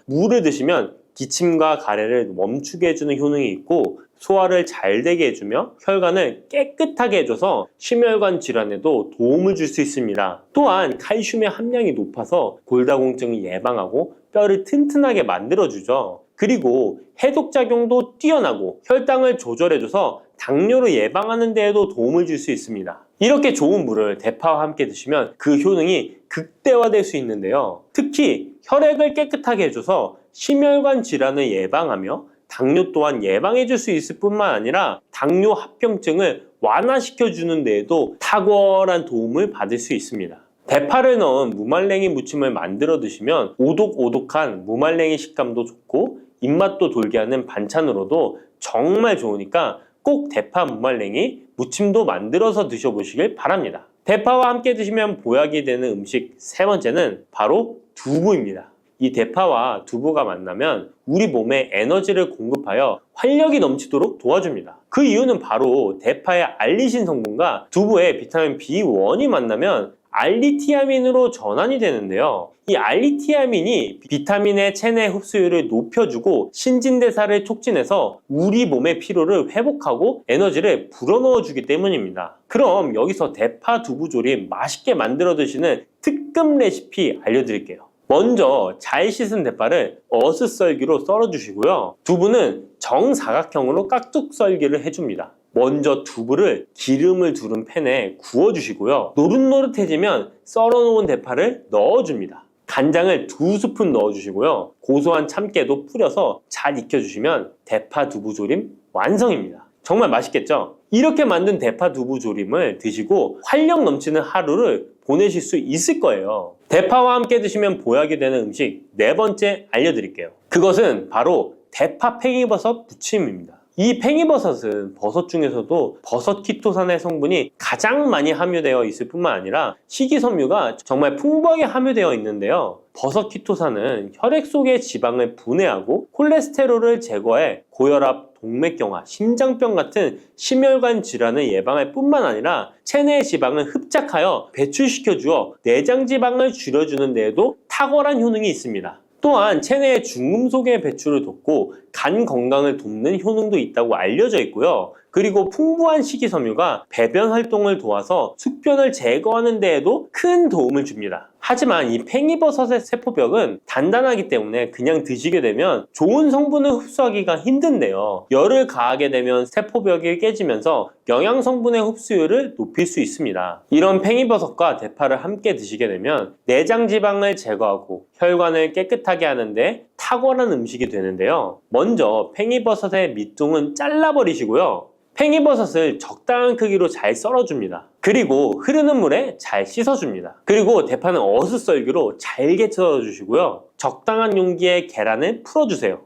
무를 드시면 기침과 가래를 멈추게 해주는 효능이 있고 소화를 잘 되게 해주며 혈관을 깨끗하게 해줘서 심혈관 질환에도 도움을 줄 수 있습니다. 또한 칼슘의 함량이 높아서 골다공증을 예방하고 뼈를 튼튼하게 만들어주죠. 그리고 해독작용도 뛰어나고 혈당을 조절해줘서 당뇨를 예방하는 데에도 도움을 줄 수 있습니다. 이렇게 좋은 물을 대파와 함께 드시면 그 효능이 극대화될 수 있는데요. 특히 혈액을 깨끗하게 해줘서 심혈관 질환을 예방하며 당뇨 또한 예방해 줄 수 있을 뿐만 아니라 당뇨 합병증을 완화시켜 주는 데에도 탁월한 도움을 받을 수 있습니다. 대파를 넣은 무말랭이 무침을 만들어 드시면 오독오독한 무말랭이 식감도 좋고 입맛도 돌게 하는 반찬으로도 정말 좋으니까 꼭 대파 무말랭이 무침도 만들어서 드셔보시길 바랍니다. 대파와 함께 드시면 보약이 되는 음식 세 번째는 바로 두부입니다. 이 대파와 두부가 만나면 우리 몸에 에너지를 공급하여 활력이 넘치도록 도와줍니다. 그 이유는 바로 대파의 알리신 성분과 두부의 비타민 B1이 만나면 알리티아민으로 전환이 되는데요. 이 알리티아민이 비타민의 체내 흡수율을 높여주고 신진대사를 촉진해서 우리 몸의 피로를 회복하고 에너지를 불어넣어 주기 때문입니다. 그럼 여기서 대파 두부 조림 맛있게 만들어 드시는 특급 레시피 알려드릴게요. 먼저 잘 씻은 대파를 어슷썰기로 썰어 주시고요. 두부는 정사각형으로 깍둑 썰기를 해줍니다. 먼저 두부를 기름을 두른 팬에 구워주시고요. 노릇노릇해지면 썰어놓은 대파를 넣어줍니다. 간장을 2스푼 넣어주시고요. 고소한 참깨도 뿌려서 잘 익혀주시면 대파 두부 조림 완성입니다. 정말 맛있겠죠? 이렇게 만든 대파 두부 조림을 드시고 활력 넘치는 하루를 보내실 수 있을 거예요. 대파와 함께 드시면 보약이 되는 음식 네 번째 알려드릴게요. 그것은 바로 대파 팽이버섯 부침입니다. 이 팽이버섯은 버섯 중에서도 버섯 키토산의 성분이 가장 많이 함유되어 있을 뿐만 아니라 식이섬유가 정말 풍부하게 함유되어 있는데요. 버섯 키토산은 혈액 속의 지방을 분해하고 콜레스테롤을 제거해 고혈압, 동맥경화, 심장병 같은 심혈관 질환을 예방할 뿐만 아니라 체내의 지방을 흡착하여 배출시켜 주어 내장 지방을 줄여주는 데에도 탁월한 효능이 있습니다. 또한 체내의 중금속의 배출을 돕고 간 건강을 돕는 효능도 있다고 알려져 있고요. 그리고 풍부한 식이섬유가 배변 활동을 도와서 숙변을 제거하는 데에도 큰 도움을 줍니다. 하지만 이 팽이버섯의 세포벽은 단단하기 때문에 그냥 드시게 되면 좋은 성분을 흡수하기가 힘든데요. 열을 가하게 되면 세포벽이 깨지면서 영양 성분의 흡수율을 높일 수 있습니다. 이런 팽이버섯과 대파를 함께 드시게 되면 내장 지방을 제거하고 혈관을 깨끗하게 하는데 탁월한 음식이 되는데요. 먼저 팽이버섯의 밑둥은 잘라버리시고요. 팽이버섯을 적당한 크기로 잘 썰어줍니다. 그리고 흐르는 물에 잘 씻어줍니다. 그리고 대파는 어슷썰기로 잘게 썰어주시고요. 적당한 용기에 계란을 풀어주세요.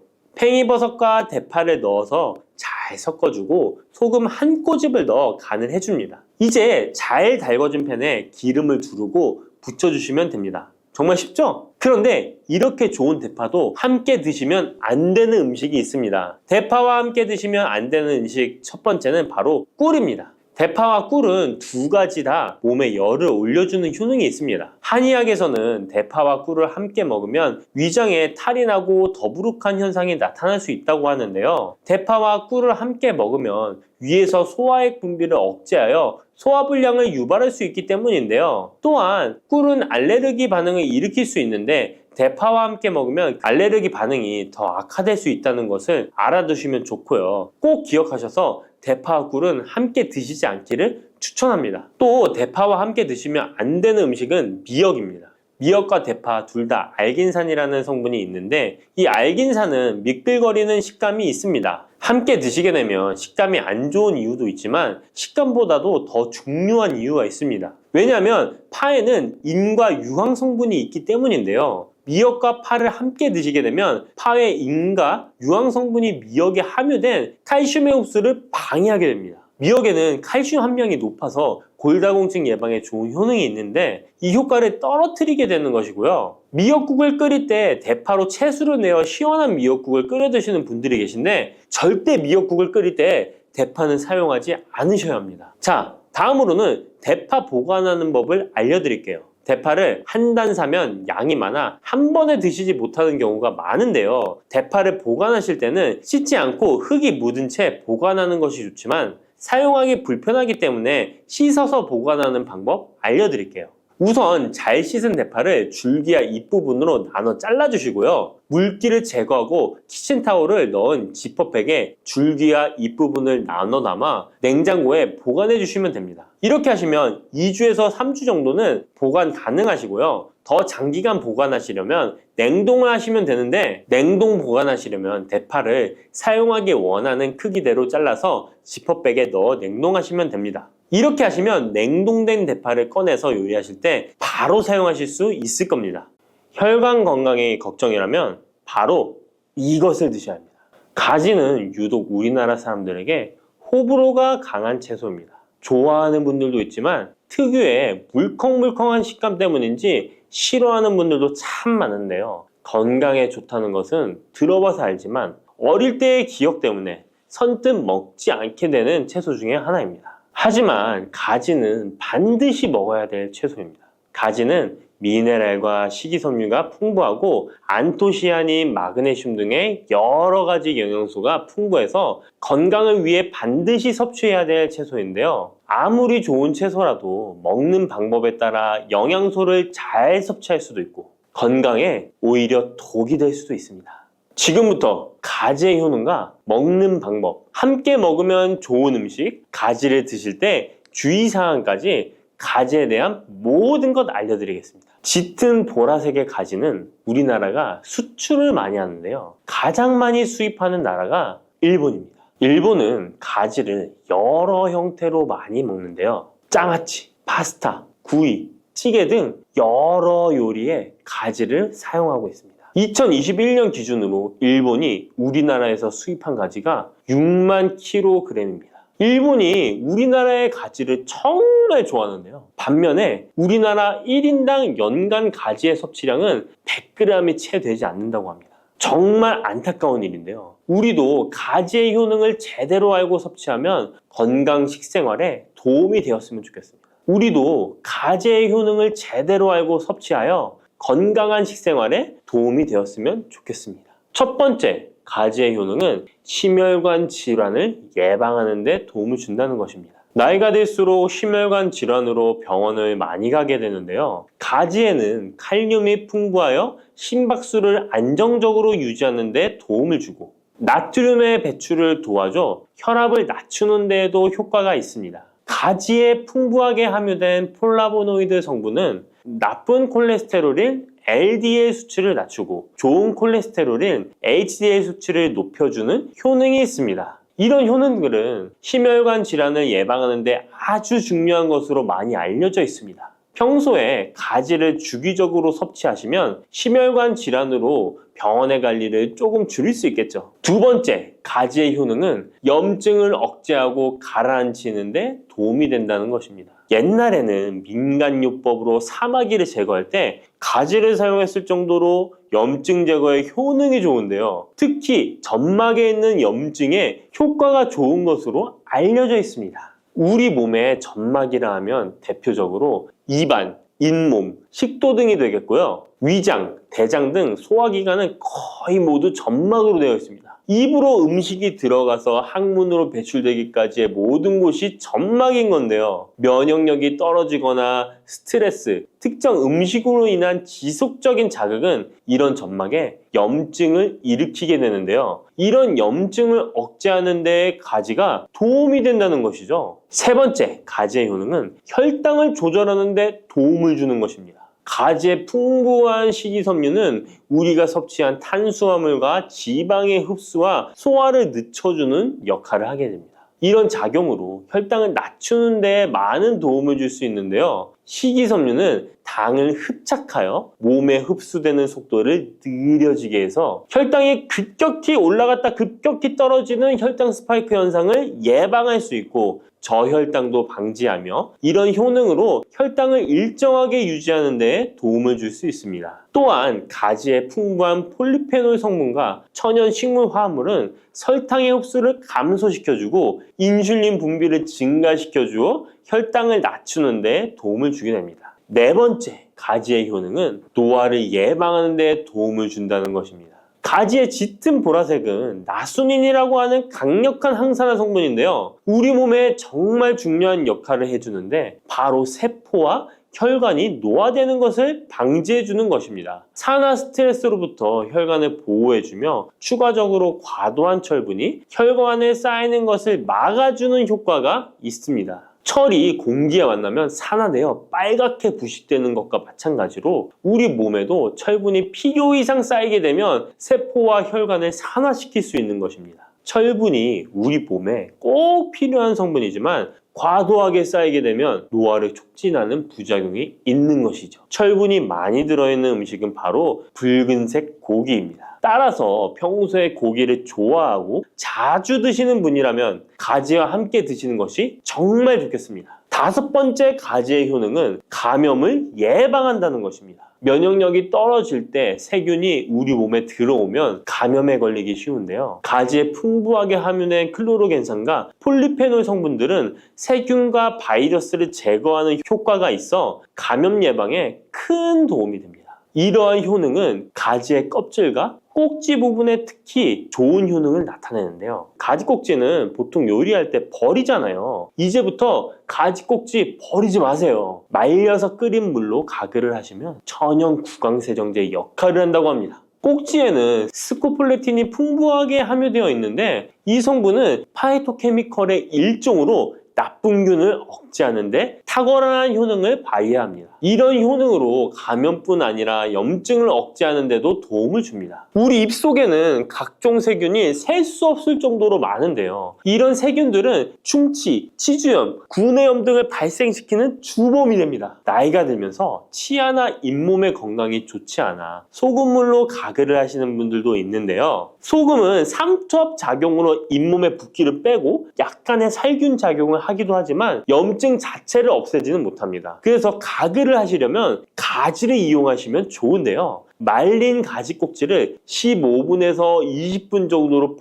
팽이버섯과 대파를 넣어서 잘 섞어주고 소금 한 꼬집을 넣어 간을 해줍니다. 이제 잘 달궈진 팬에 기름을 두르고 붙여주시면 됩니다. 정말 쉽죠? 그런데 이렇게 좋은 대파도 함께 드시면 안 되는 음식이 있습니다. 대파와 함께 드시면 안 되는 음식 첫 번째는 바로 꿀입니다. 대파와 꿀은 두 가지 다 몸에 열을 올려주는 효능이 있습니다. 한의학에서는 대파와 꿀을 함께 먹으면 위장에 탈이 나고 더부룩한 현상이 나타날 수 있다고 하는데요. 대파와 꿀을 함께 먹으면 위에서 소화액 분비를 억제하여 소화불량을 유발할 수 있기 때문인데요. 또한 꿀은 알레르기 반응을 일으킬 수 있는데 대파와 함께 먹으면 알레르기 반응이 더 악화될 수 있다는 것을 알아두시면 좋고요. 꼭 기억하셔서 대파와 꿀은 함께 드시지 않기를 추천합니다. 또 대파와 함께 드시면 안 되는 음식은 미역입니다. 미역과 대파 둘 다 알긴산이라는 성분이 있는데 이 알긴산은 미끌거리는 식감이 있습니다. 함께 드시게 되면 식감이 안 좋은 이유도 있지만 식감보다도 더 중요한 이유가 있습니다. 왜냐하면 파에는 인과 유황 성분이 있기 때문인데요. 미역과 파를 함께 드시게 되면 파의 인과 유황 성분이 미역에 함유된 칼슘의 흡수를 방해하게 됩니다. 미역에는 칼슘 함량이 높아서 골다공증 예방에 좋은 효능이 있는데 이 효과를 떨어뜨리게 되는 것이고요. 미역국을 끓일 때 대파로 채수를 내어 시원한 미역국을 끓여 드시는 분들이 계신데 절대 미역국을 끓일 때 대파는 사용하지 않으셔야 합니다. 자, 다음으로는 대파 보관하는 법을 알려드릴게요. 대파를 한 단 사면 양이 많아 한 번에 드시지 못하는 경우가 많은데요. 대파를 보관하실 때는 씻지 않고 흙이 묻은 채 보관하는 것이 좋지만 사용하기 불편하기 때문에 씻어서 보관하는 방법 알려드릴게요. 우선 잘 씻은 대파를 줄기와 잎부분으로 나눠 잘라주시고요. 물기를 제거하고 키친타올을 넣은 지퍼백에 줄기와 잎부분을 나눠 담아 냉장고에 보관해 주시면 됩니다. 이렇게 하시면 2주에서 3주 정도는 보관 가능하시고요. 더 장기간 보관하시려면 냉동을 하시면 되는데 냉동 보관하시려면 대파를 사용하기 원하는 크기대로 잘라서 지퍼백에 넣어 냉동하시면 됩니다. 이렇게 하시면 냉동된 대파를 꺼내서 요리하실 때 바로 사용하실 수 있을 겁니다. 혈관 건강이 걱정이라면 바로 이것을 드셔야 합니다. 가지는 유독 우리나라 사람들에게 호불호가 강한 채소입니다. 좋아하는 분들도 있지만 특유의 물컹물컹한 식감 때문인지 싫어하는 분들도 참 많은데요. 건강에 좋다는 것은 들어봐서 알지만 어릴 때의 기억 때문에 선뜻 먹지 않게 되는 채소 중에 하나입니다. 하지만 가지는 반드시 먹어야 될 채소입니다. 가지는 미네랄과 식이섬유가 풍부하고 안토시아닌, 마그네슘 등의 여러 가지 영양소가 풍부해서 건강을 위해 반드시 섭취해야 될 채소인데요. 아무리 좋은 채소라도 먹는 방법에 따라 영양소를 잘 섭취할 수도 있고 건강에 오히려 독이 될 수도 있습니다. 지금부터 가지의 효능과 먹는 방법, 함께 먹으면 좋은 음식, 가지를 드실 때 주의사항까지 가지에 대한 모든 것 알려드리겠습니다. 짙은 보라색의 가지는 우리나라가 수출을 많이 하는데요. 가장 많이 수입하는 나라가 일본입니다. 일본은 가지를 여러 형태로 많이 먹는데요. 장아찌, 파스타, 구이, 찌개 등 여러 요리에 가지를 사용하고 있습니다. 2021년 기준으로 일본이 우리나라에서 수입한 가지가 6만 kg입니다. 일본이 우리나라의 가지를 정말 좋아하는데요. 반면에 우리나라 1인당 연간 가지의 섭취량은 100g이 채 되지 않는다고 합니다. 정말 안타까운 일인데요. 우리도 가지의 효능을 제대로 알고 섭취하면 건강 식생활에 도움이 되었으면 좋겠습니다. 우리도 가지의 효능을 제대로 알고 섭취하여 건강한 식생활에 도움이 되었으면 좋겠습니다. 첫 번째, 가지의 효능은 심혈관 질환을 예방하는 데 도움을 준다는 것입니다. 나이가 들수록 심혈관 질환으로 병원을 많이 가게 되는데요. 가지에는 칼륨이 풍부하여 심박수를 안정적으로 유지하는 데 도움을 주고 나트륨의 배출을 도와줘 혈압을 낮추는 데에도 효과가 있습니다. 가지에 풍부하게 함유된 폴라보노이드 성분은 나쁜 콜레스테롤인 LDL 수치를 낮추고 좋은 콜레스테롤인 HDL 수치를 높여주는 효능이 있습니다. 이런 효능들은 심혈관 질환을 예방하는 데 아주 중요한 것으로 많이 알려져 있습니다. 평소에 가지를 주기적으로 섭취하시면 심혈관 질환으로 병원에 갈 일을 조금 줄일 수 있겠죠. 두 번째, 가지의 효능은 염증을 억제하고 가라앉히는 데 도움이 된다는 것입니다. 옛날에는 민간요법으로 사마귀를 제거할 때 가지를 사용했을 정도로 염증 제거에 효능이 좋은데요. 특히 점막에 있는 염증에 효과가 좋은 것으로 알려져 있습니다. 우리 몸에 점막이라 하면 대표적으로 입안, 잇몸, 식도 등이 되겠고요. 위장, 대장 등 소화기관은 거의 모두 점막으로 되어 있습니다. 입으로 음식이 들어가서 항문으로 배출되기까지의 모든 곳이 점막인 건데요. 면역력이 떨어지거나 스트레스, 특정 음식으로 인한 지속적인 자극은 이런 점막에 염증을 일으키게 되는데요. 이런 염증을 억제하는 데 가지가 도움이 된다는 것이죠. 세 번째, 가지의 효능은 혈당을 조절하는 데 도움을 주는 것입니다. 가지의 풍부한 식이섬유는 우리가 섭취한 탄수화물과 지방의 흡수와 소화를 늦춰주는 역할을 하게 됩니다. 이런 작용으로 혈당을 낮추는 데 많은 도움을 줄 수 있는데요. 식이섬유는 당을 흡착하여 몸에 흡수되는 속도를 느려지게 해서 혈당이 급격히 올라갔다 급격히 떨어지는 혈당 스파이크 현상을 예방할 수 있고 저혈당도 방지하며 이런 효능으로 혈당을 일정하게 유지하는 데 도움을 줄 수 있습니다. 또한 가지의 풍부한 폴리페놀 성분과 천연 식물 화합물은 설탕의 흡수를 감소시켜주고 인슐린 분비를 증가시켜주어 혈당을 낮추는 데 도움을 주게 됩니다. 네 번째, 가지의 효능은 노화를 예방하는 데 도움을 준다는 것입니다. 가지의 짙은 보라색은 나수닌이라고 하는 강력한 항산화 성분인데요. 우리 몸에 정말 중요한 역할을 해주는데 바로 세포와 혈관이 노화되는 것을 방지해주는 것입니다. 산화 스트레스로부터 혈관을 보호해주며 추가적으로 과도한 철분이 혈관에 쌓이는 것을 막아주는 효과가 있습니다. 철이 공기에 만나면 산화되어 빨갛게 부식되는 것과 마찬가지로 우리 몸에도 철분이 필요 이상 쌓이게 되면 세포와 혈관을 산화시킬 수 있는 것입니다. 철분이 우리 몸에 꼭 필요한 성분이지만 과도하게 쌓이게 되면 노화를 촉진하는 부작용이 있는 것이죠. 철분이 많이 들어있는 음식은 바로 붉은색 고기입니다. 따라서 평소에 고기를 좋아하고 자주 드시는 분이라면 가지와 함께 드시는 것이 정말 좋겠습니다. 다섯 번째 가지의 효능은 감염을 예방한다는 것입니다. 면역력이 떨어질 때 세균이 우리 몸에 들어오면 감염에 걸리기 쉬운데요. 가지에 풍부하게 함유된 클로로겐산과 폴리페놀 성분들은 세균과 바이러스를 제거하는 효과가 있어 감염 예방에 큰 도움이 됩니다. 이러한 효능은 가지의 껍질과 꼭지 부분에 특히 좋은 효능을 나타내는데요. 가지 꼭지는 보통 요리할 때 버리잖아요. 이제부터 가지 꼭지 버리지 마세요. 말려서 끓인 물로 가글을 하시면 천연 구강세정제 역할을 한다고 합니다. 꼭지에는 스코폴레틴이 풍부하게 함유되어 있는데 이 성분은 파이토케미컬의 일종으로 나쁜 균을 억제하는 데 탁월한 효능을 발휘합니다. 이런 효능으로 감염뿐 아니라 염증을 억제하는 데도 도움을 줍니다. 우리 입속에는 각종 세균이 셀 수 없을 정도로 많은데요. 이런 세균들은 충치, 치주염, 구내염 등을 발생시키는 주범이 됩니다. 나이가 들면서 치아나 잇몸의 건강이 좋지 않아 소금물로 가글을 하시는 분들도 있는데요. 소금은 삼투압 작용으로 잇몸의 붓기를 빼고 약간의 살균 작용을 하기도 하지만 염증 자체를 없애지는 못합니다. 그래서 가글을 하시려면 가지를 이용하시면 좋은데요. 말린 가지 꼭지를 15분에서 20분 정도로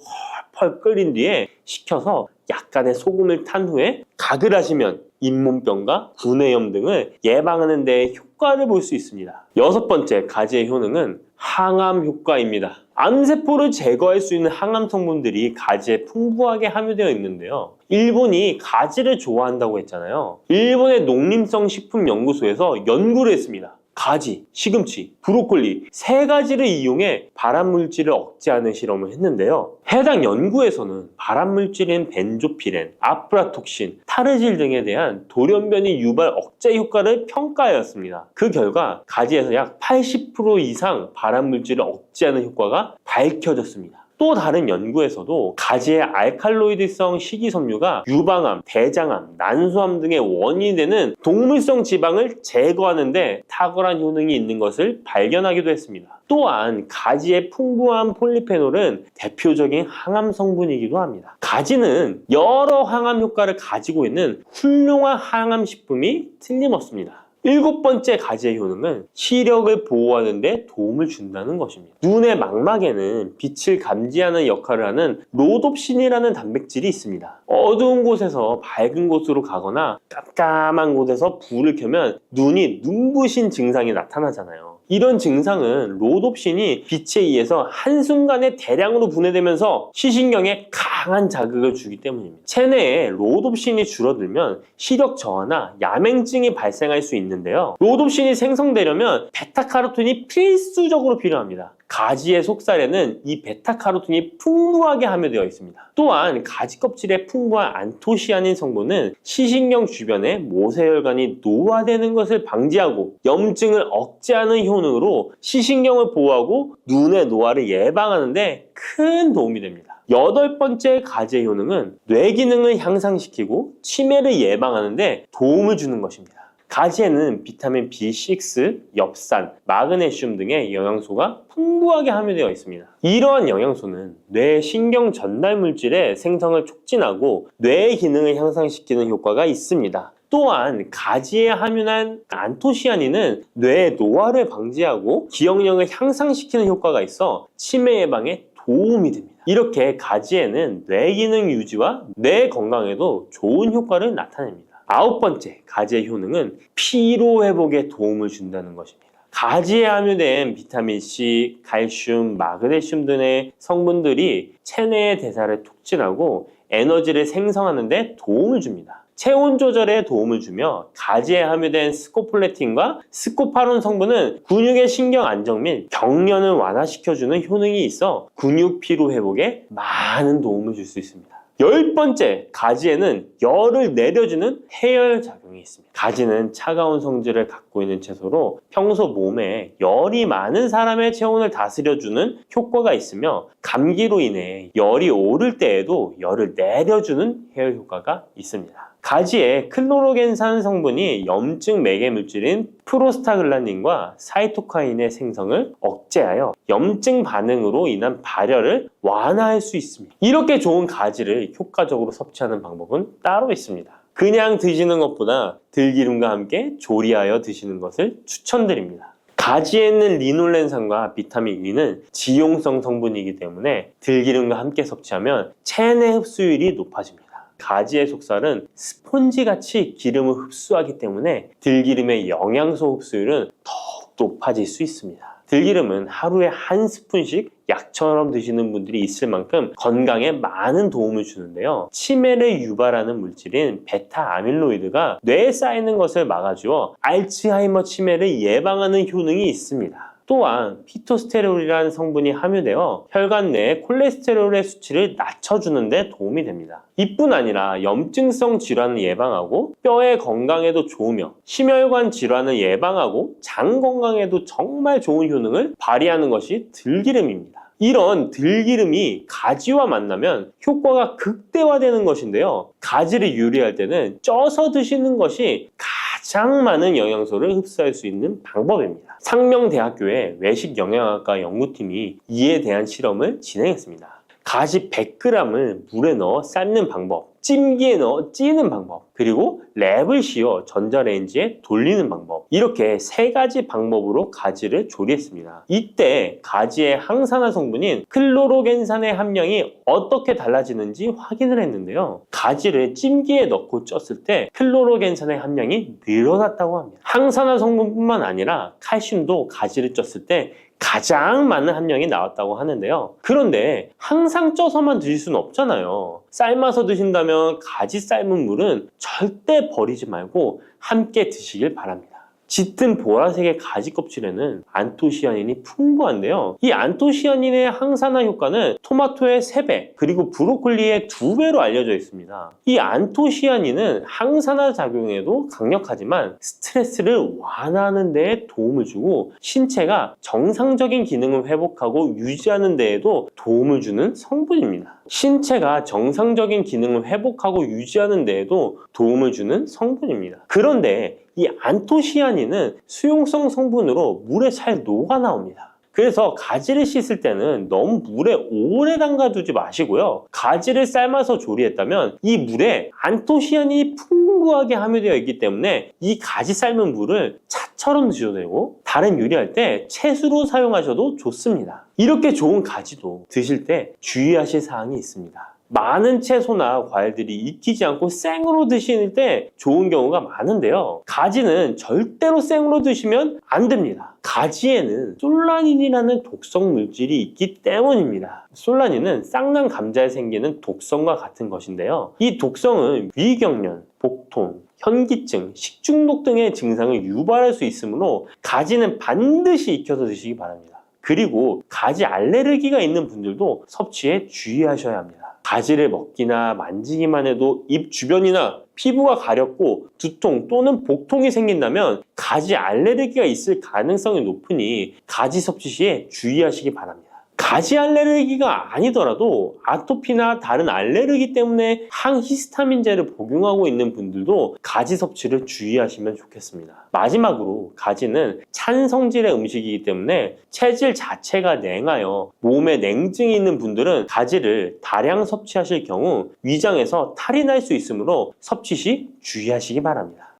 펄펄 끓인 뒤에 식혀서 약간의 소금을 탄 후에 가글 하시면 잇몸병과 구내염 등을 예방하는 데 효과를 볼 수 있습니다. 여섯 번째 가지의 효능은 항암 효과입니다. 암세포를 제거할 수 있는 항암 성분들이 가지에 풍부하게 함유되어 있는데요. 일본이 가지를 좋아한다고 했잖아요. 일본의 농림성식품연구소에서 연구를 했습니다. 가지, 시금치, 브로콜리 세 가지를 이용해 발암물질을 억제하는 실험을 했는데요. 해당 연구에서는 발암물질인 벤조피렌, 아프라톡신, 타르질 등에 대한 돌연변이 유발 억제 효과를 평가하였습니다. 그 결과 가지에서 약 80% 이상 발암물질을 억제하는 효과가 밝혀졌습니다. 또 다른 연구에서도 가지의 알칼로이드성 식이섬유가 유방암, 대장암, 난소암 등의 원인이 되는 동물성 지방을 제거하는 데 탁월한 효능이 있는 것을 발견하기도 했습니다. 또한 가지의 풍부한 폴리페놀은 대표적인 항암 성분이기도 합니다. 가지는 여러 항암 효과를 가지고 있는 훌륭한 항암 식품이 틀림없습니다. 일곱 번째 가지의 효능은 시력을 보호하는 데 도움을 준다는 것입니다. 눈의 망막에는 빛을 감지하는 역할을 하는 로놉신이라는 단백질이 있습니다. 어두운 곳에서 밝은 곳으로 가거나 깜깜한 곳에서 불을 켜면 눈이 눈부신 증상이 나타나잖아요. 이런 증상은 로놉신이 빛에 의해서 한순간에 대량으로 분해되면서 시신경에 강한 자극을 주기 때문입니다. 체내에 로놉신이 줄어들면 시력 저하나 야맹증이 발생할 수 있는데요. 로놉신이 생성되려면 베타카로틴이 필수적으로 필요합니다. 가지의 속살에는 이 베타카로틴이 풍부하게 함유되어 있습니다. 또한 가지 껍질에 풍부한 안토시아닌 성분은 시신경 주변의 모세혈관이 노화되는 것을 방지하고 염증을 억제하는 효능으로 시신경을 보호하고 눈의 노화를 예방하는 데 큰 도움이 됩니다. 여덟 번째 가지의 효능은 뇌 기능을 향상시키고 치매를 예방하는 데 도움을 주는 것입니다. 가지에는 비타민 B6, 엽산, 마그네슘 등의 영양소가 풍부하게 함유되어 있습니다. 이러한 영양소는 뇌 신경 전달 물질의 생성을 촉진하고 뇌의 기능을 향상시키는 효과가 있습니다. 또한 가지에 함유한 안토시아닌은 뇌의 노화를 방지하고 기억력을 향상시키는 효과가 있어 치매 예방에 도움이 됩니다. 이렇게 가지에는 뇌 기능 유지와 뇌 건강에도 좋은 효과를 나타냅니다. 9번째, 가지의 효능은 피로 회복에 도움을 준다는 것입니다. 가지에 함유된 비타민C, 칼슘, 마그네슘 등의 성분들이 체내의 대사를 촉진하고 에너지를 생성하는 데 도움을 줍니다. 체온 조절에 도움을 주며 가지에 함유된 스코폴레틴과 스코파론 성분은 근육의 신경 안정 및 경련을 완화시켜주는 효능이 있어 근육 피로 회복에 많은 도움을 줄 수 있습니다. 10번째, 가지에는 열을 내려주는 해열 작용이 있습니다. 가지는 차가운 성질을 갖고 있는 채소로 평소 몸에 열이 많은 사람의 체온을 다스려주는 효과가 있으며 감기로 인해 열이 오를 때에도 열을 내려주는 해열 효과가 있습니다. 가지에 클로로겐산 성분이 염증 매개 물질인 프로스타글란딘과 사이토카인의 생성을 억제하여 염증 반응으로 인한 발열을 완화할 수 있습니다. 이렇게 좋은 가지를 효과적으로 섭취하는 방법은 따로 있습니다. 그냥 드시는 것보다 들기름과 함께 조리하여 드시는 것을 추천드립니다. 가지에 있는 리놀렌산과 비타민 E는 지용성 성분이기 때문에 들기름과 함께 섭취하면 체내 흡수율이 높아집니다. 가지의 속살은 스폰지같이 기름을 흡수하기 때문에 들기름의 영양소 흡수율은 더욱 높아질 수 있습니다. 들기름은 하루에 한 스푼씩 약처럼 드시는 분들이 있을 만큼 건강에 많은 도움을 주는데요. 치매를 유발하는 물질인 베타 아밀로이드가 뇌에 쌓이는 것을 막아주어 알츠하이머 치매를 예방하는 효능이 있습니다. 또한 피토스테롤이라는 성분이 함유되어 혈관 내의 콜레스테롤의 수치를 낮춰주는 데 도움이 됩니다. 이뿐 아니라 염증성 질환을 예방하고 뼈의 건강에도 좋으며 심혈관 질환을 예방하고 장 건강에도 정말 좋은 효능을 발휘하는 것이 들기름입니다. 이런 들기름이 가지와 만나면 효과가 극대화되는 것인데요. 가지를 요리할 때는 쪄서 드시는 것이 가장 많은 영양소를 흡수할 수 있는 방법입니다. 상명대학교의 외식영양학과 연구팀이 이에 대한 실험을 진행했습니다. 가지 100g을 물에 넣어 삶는 방법, 찜기에 넣어 찌는 방법, 그리고 랩을 씌워 전자레인지에 돌리는 방법, 이렇게 3가지 방법으로 가지를 조리했습니다. 이때 가지의 항산화 성분인 클로로겐산의 함량이 어떻게 달라지는지 확인을 했는데요. 가지를 찜기에 넣고 쪘을 때 클로로겐산의 함량이 늘어났다고 합니다. 항산화 성분뿐만 아니라 칼슘도 가지를 쪘을 때 가장 많은 함량이 나왔다고 하는데요. 그런데 항상 쪄서만 드실 수는 없잖아요. 삶아서 드신다면 가지 삶은 물은 절대 버리지 말고 함께 드시길 바랍니다. 짙은 보라색의 가지 껍질에는 안토시아닌이 풍부한데요. 이 안토시아닌의 항산화 효과는 토마토의 3배, 그리고 브로콜리의 2배로 알려져 있습니다. 이 안토시아닌은 항산화 작용에도 강력하지만 스트레스를 완화하는 데에 도움을 주고 신체가 정상적인 기능을 회복하고 유지하는 데에도 도움을 주는 성분입니다. 신체가 정상적인 기능을 회복하고 유지하는 데에도 도움을 주는 성분입니다. 그런데 이 안토시아닌은 수용성 성분으로 물에 잘 녹아 나옵니다. 그래서 가지를 씻을 때는 너무 물에 오래 담가두지 마시고요. 가지를 삶아서 조리했다면 이 물에 안토시아닌이 풍부하게 함유되어 있기 때문에 이 가지 삶은 물을 차처럼 드셔도 되고 다른 요리할 때 채수로 사용하셔도 좋습니다. 이렇게 좋은 가지도 드실 때 주의하실 사항이 있습니다. 많은 채소나 과일들이 익히지 않고 생으로 드실 때 좋은 경우가 많은데요. 가지는 절대로 생으로 드시면 안 됩니다. 가지에는 솔라닌이라는 독성 물질이 있기 때문입니다. 솔라닌은 쌍난 감자에 생기는 독성과 같은 것인데요. 이 독성은 위경련, 복통, 현기증, 식중독 등의 증상을 유발할 수 있으므로 가지는 반드시 익혀서 드시기 바랍니다. 그리고 가지 알레르기가 있는 분들도 섭취에 주의하셔야 합니다. 가지를 먹기나 만지기만 해도 입 주변이나 피부가 가렵고 두통 또는 복통이 생긴다면 가지 알레르기가 있을 가능성이 높으니 가지 섭취 시에 주의하시기 바랍니다. 가지 알레르기가 아니더라도 아토피나 다른 알레르기 때문에 항히스타민제를 복용하고 있는 분들도 가지 섭취를 주의하시면 좋겠습니다. 마지막으로 가지는 찬 성질의 음식이기 때문에 체질 자체가 냉하여 몸에 냉증이 있는 분들은 가지를 다량 섭취하실 경우 위장에서 탈이 날 수 있으므로 섭취 시 주의하시기 바랍니다.